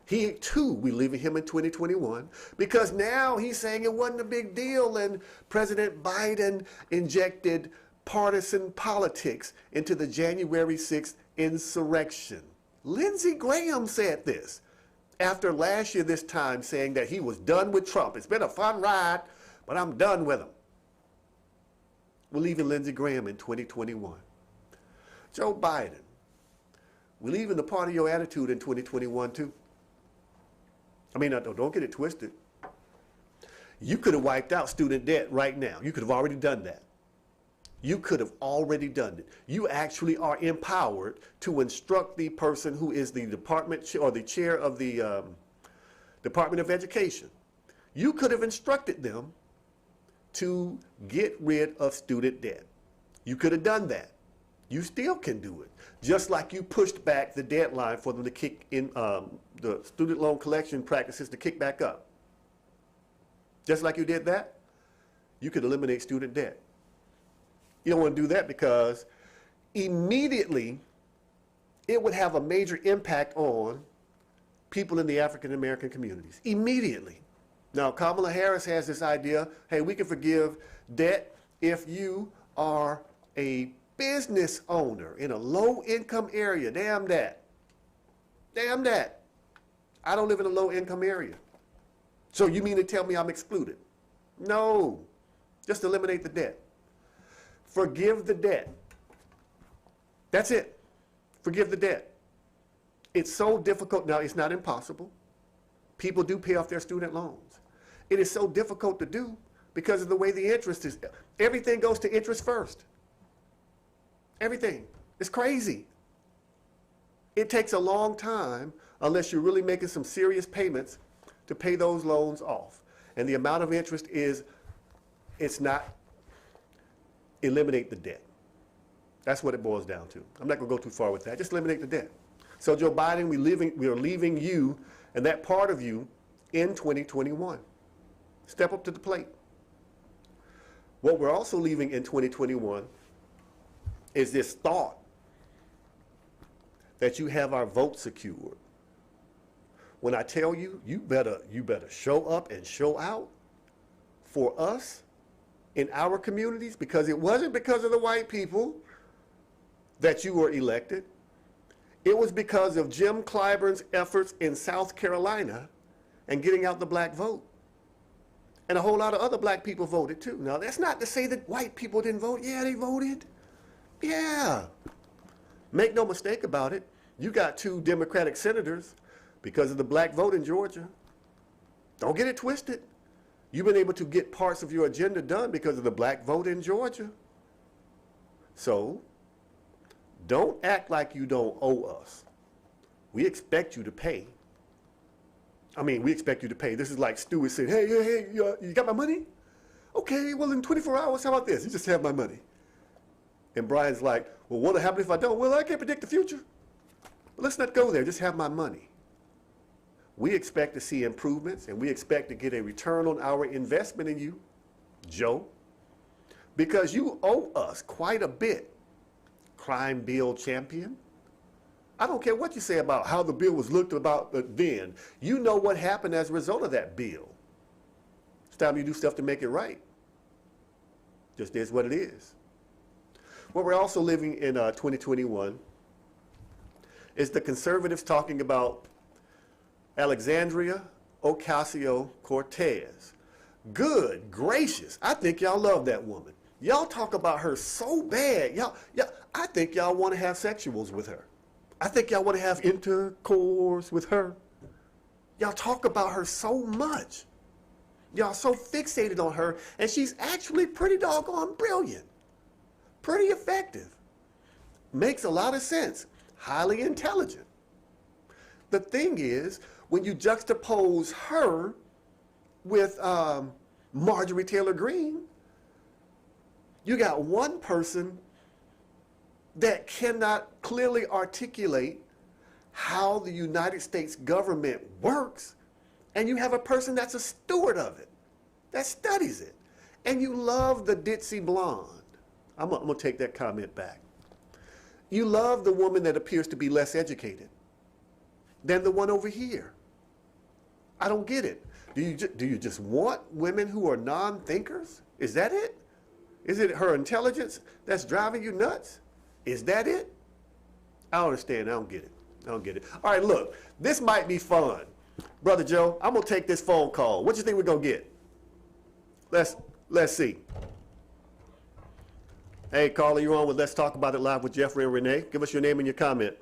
He, too, we're leaving him in 2021 because now he's saying it wasn't a big deal and President Biden injected partisan politics into the January 6th insurrection. Lindsey Graham said this after last year this time saying that he was done with Trump. It's been a fun ride, but I'm done with him. We're leaving Lindsey Graham in 2021. Joe Biden, we're leaving the part of your attitude in 2021 too. I mean, don't get it twisted. You could have wiped out student debt right now. You could have already done that. You could have already done it. You actually are empowered to instruct the person who is the department or the chair of the Department of Education. You could have instructed them to get rid of student debt. You could have done that. You still can do it. Just like you pushed back the deadline for them to kick in the student loan collection practices to kick back up. Just like you did that, you could eliminate student debt. You don't want to do that because immediately it would have a major impact on people in the African American communities. Immediately. Now, Kamala Harris has this idea, hey, we can forgive debt if you are a business owner in a low-income area. Damn that. Damn that. I don't live in a low-income area. So you mean to tell me I'm excluded? No. Just eliminate the debt. Forgive the debt. That's it. Forgive the debt. It's so difficult. Now, it's not impossible. People do pay off their student loans. It is so difficult to do because of the way the interest is. Everything goes to interest first. Everything. It's crazy. It takes a long time unless you're really making some serious payments to pay those loans off. And the amount of interest is, it's not eliminate the debt. That's what it boils down to. I'm not going to go too far with that. Just eliminate the debt. So Joe Biden, we are leaving you and that part of you in 2021. Step up to the plate. What we're also leaving in 2021 is this thought that you have our vote secured. When I tell you, you better show up and show out for us in our communities, because it wasn't because of the white people that you were elected. It was because of Jim Clyburn's efforts in South Carolina and getting out the black vote. And a whole lot of other black people voted too. Now, that's not to say that white people didn't vote. Yeah, they voted. Yeah. Make no mistake about it. You got 2 Democratic senators because of the black vote in Georgia. Don't get it twisted. You've been able to get parts of your agenda done because of the black vote in Georgia. So, don't act like you don't owe us. We expect you to pay. I mean, we expect you to pay. This is like Stu is saying, hey, you got my money? Okay, well, in 24 hours, how about this? You just have my money. And Brian's like, well, what'll happen if I don't? Well, I can't predict the future. But let's not go there. Just have my money. We expect to see improvements, and we expect to get a return on our investment in you, Joe, because you owe us quite a bit, crime bill champion. I don't care what you say about how the bill was looked about then. You know what happened as a result of that bill. It's time you do stuff to make it right. Just is what it is. What we're also living in 2021 is the conservatives talking about Alexandria Ocasio-Cortez. Good gracious. I think y'all love that woman. Y'all talk about her so bad. I think y'all want to have sexuals with her. I think y'all want to have intercourse with her. Y'all talk about her so much. Y'all so fixated on her, and she's actually pretty doggone brilliant. Pretty effective. Makes a lot of sense. Highly intelligent. The thing is, when you juxtapose her with Marjorie Taylor Greene, you got one person that cannot clearly articulate how the United States government works, and you have a person that's a steward of it, that studies it, and you love the ditzy blonde. I'm gonna take that comment back. You love the woman that appears to be less educated than the one over here. I don't get it. Do you just want women who are non-thinkers? Is that it? Is it her intelligence that's driving you nuts? Is that it? I don't understand. I don't get it. I don't get it. All right, look, this might be fun. Brother Joe, I'm going to take this phone call. What do you think we're going to get? Let's see. Hey, caller, you're on with Let's Talk About It Live with Jeffery and Renee. Give us your name and your comment.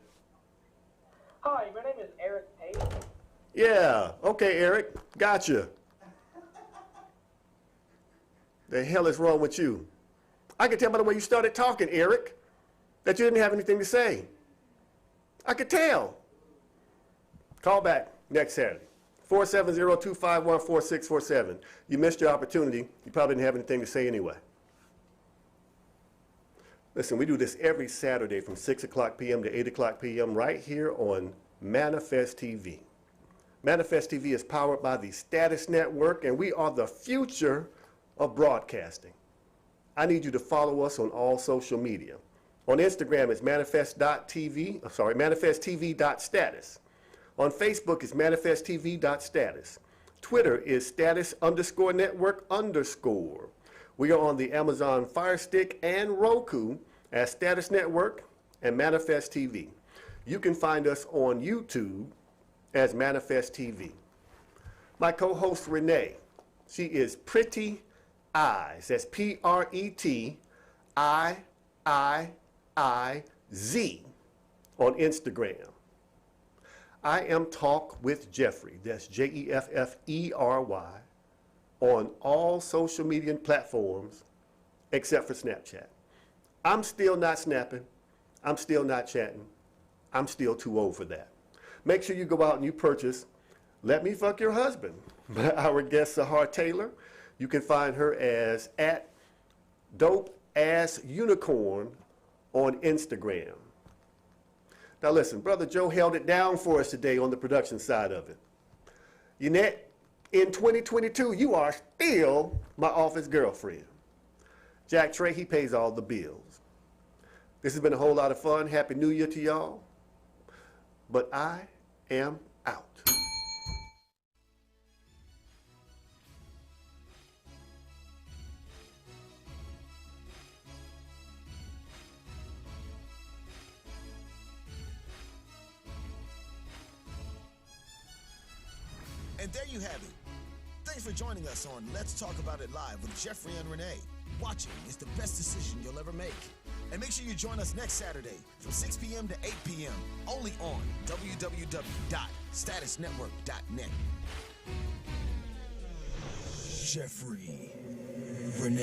Hi, my name is Eric Pate. Yeah, okay, Eric, gotcha. The hell is wrong with you? I can tell by the way you started talking, Eric, that you didn't have anything to say. I could tell. Call back next Saturday. 470-251-4647. You missed your opportunity. You probably didn't have anything to say anyway. Listen, we do this every Saturday from 6 o'clock p.m. to 8 o'clock p.m. right here on Manifest TV. Manifest TV is powered by the Status Network, and we are the future of broadcasting. I need you to follow us on all social media. On Instagram, it's manifesttv.status. On Facebook, it's manifesttv.status. Twitter is status_network_. We are on the Amazon Fire Stick and Roku as Status Network and Manifest TV. You can find us on YouTube as Manifest TV. My co-host Renee, she is Pretty Eyes. That's PRETIIIZ on Instagram. I am Talk with Jeffery. That's Jeffery on all social media platforms except for Snapchat. I'm still not snapping. I'm still not chatting. I'm still too old for that. Make sure you go out and you purchase Let Me Fuck Your Husband by our guest Sahar Taylor. You can find her as @DopeAssUnicorn on Instagram. Now listen, Brother Joe held it down for us today on the production side of it. Yannette, in 2022, you are still my office girlfriend. Jack Trey, he pays all the bills. This has been a whole lot of fun. Happy New Year to y'all. But I am out. And there you have it. Thanks for joining us on Let's Talk About It Live with Jeffery and Renee. Watching is the best decision you'll ever make. And make sure you join us next Saturday from 6 p.m. to 8 p.m. only on www.statusnetwork.net. Jeffery, Renee.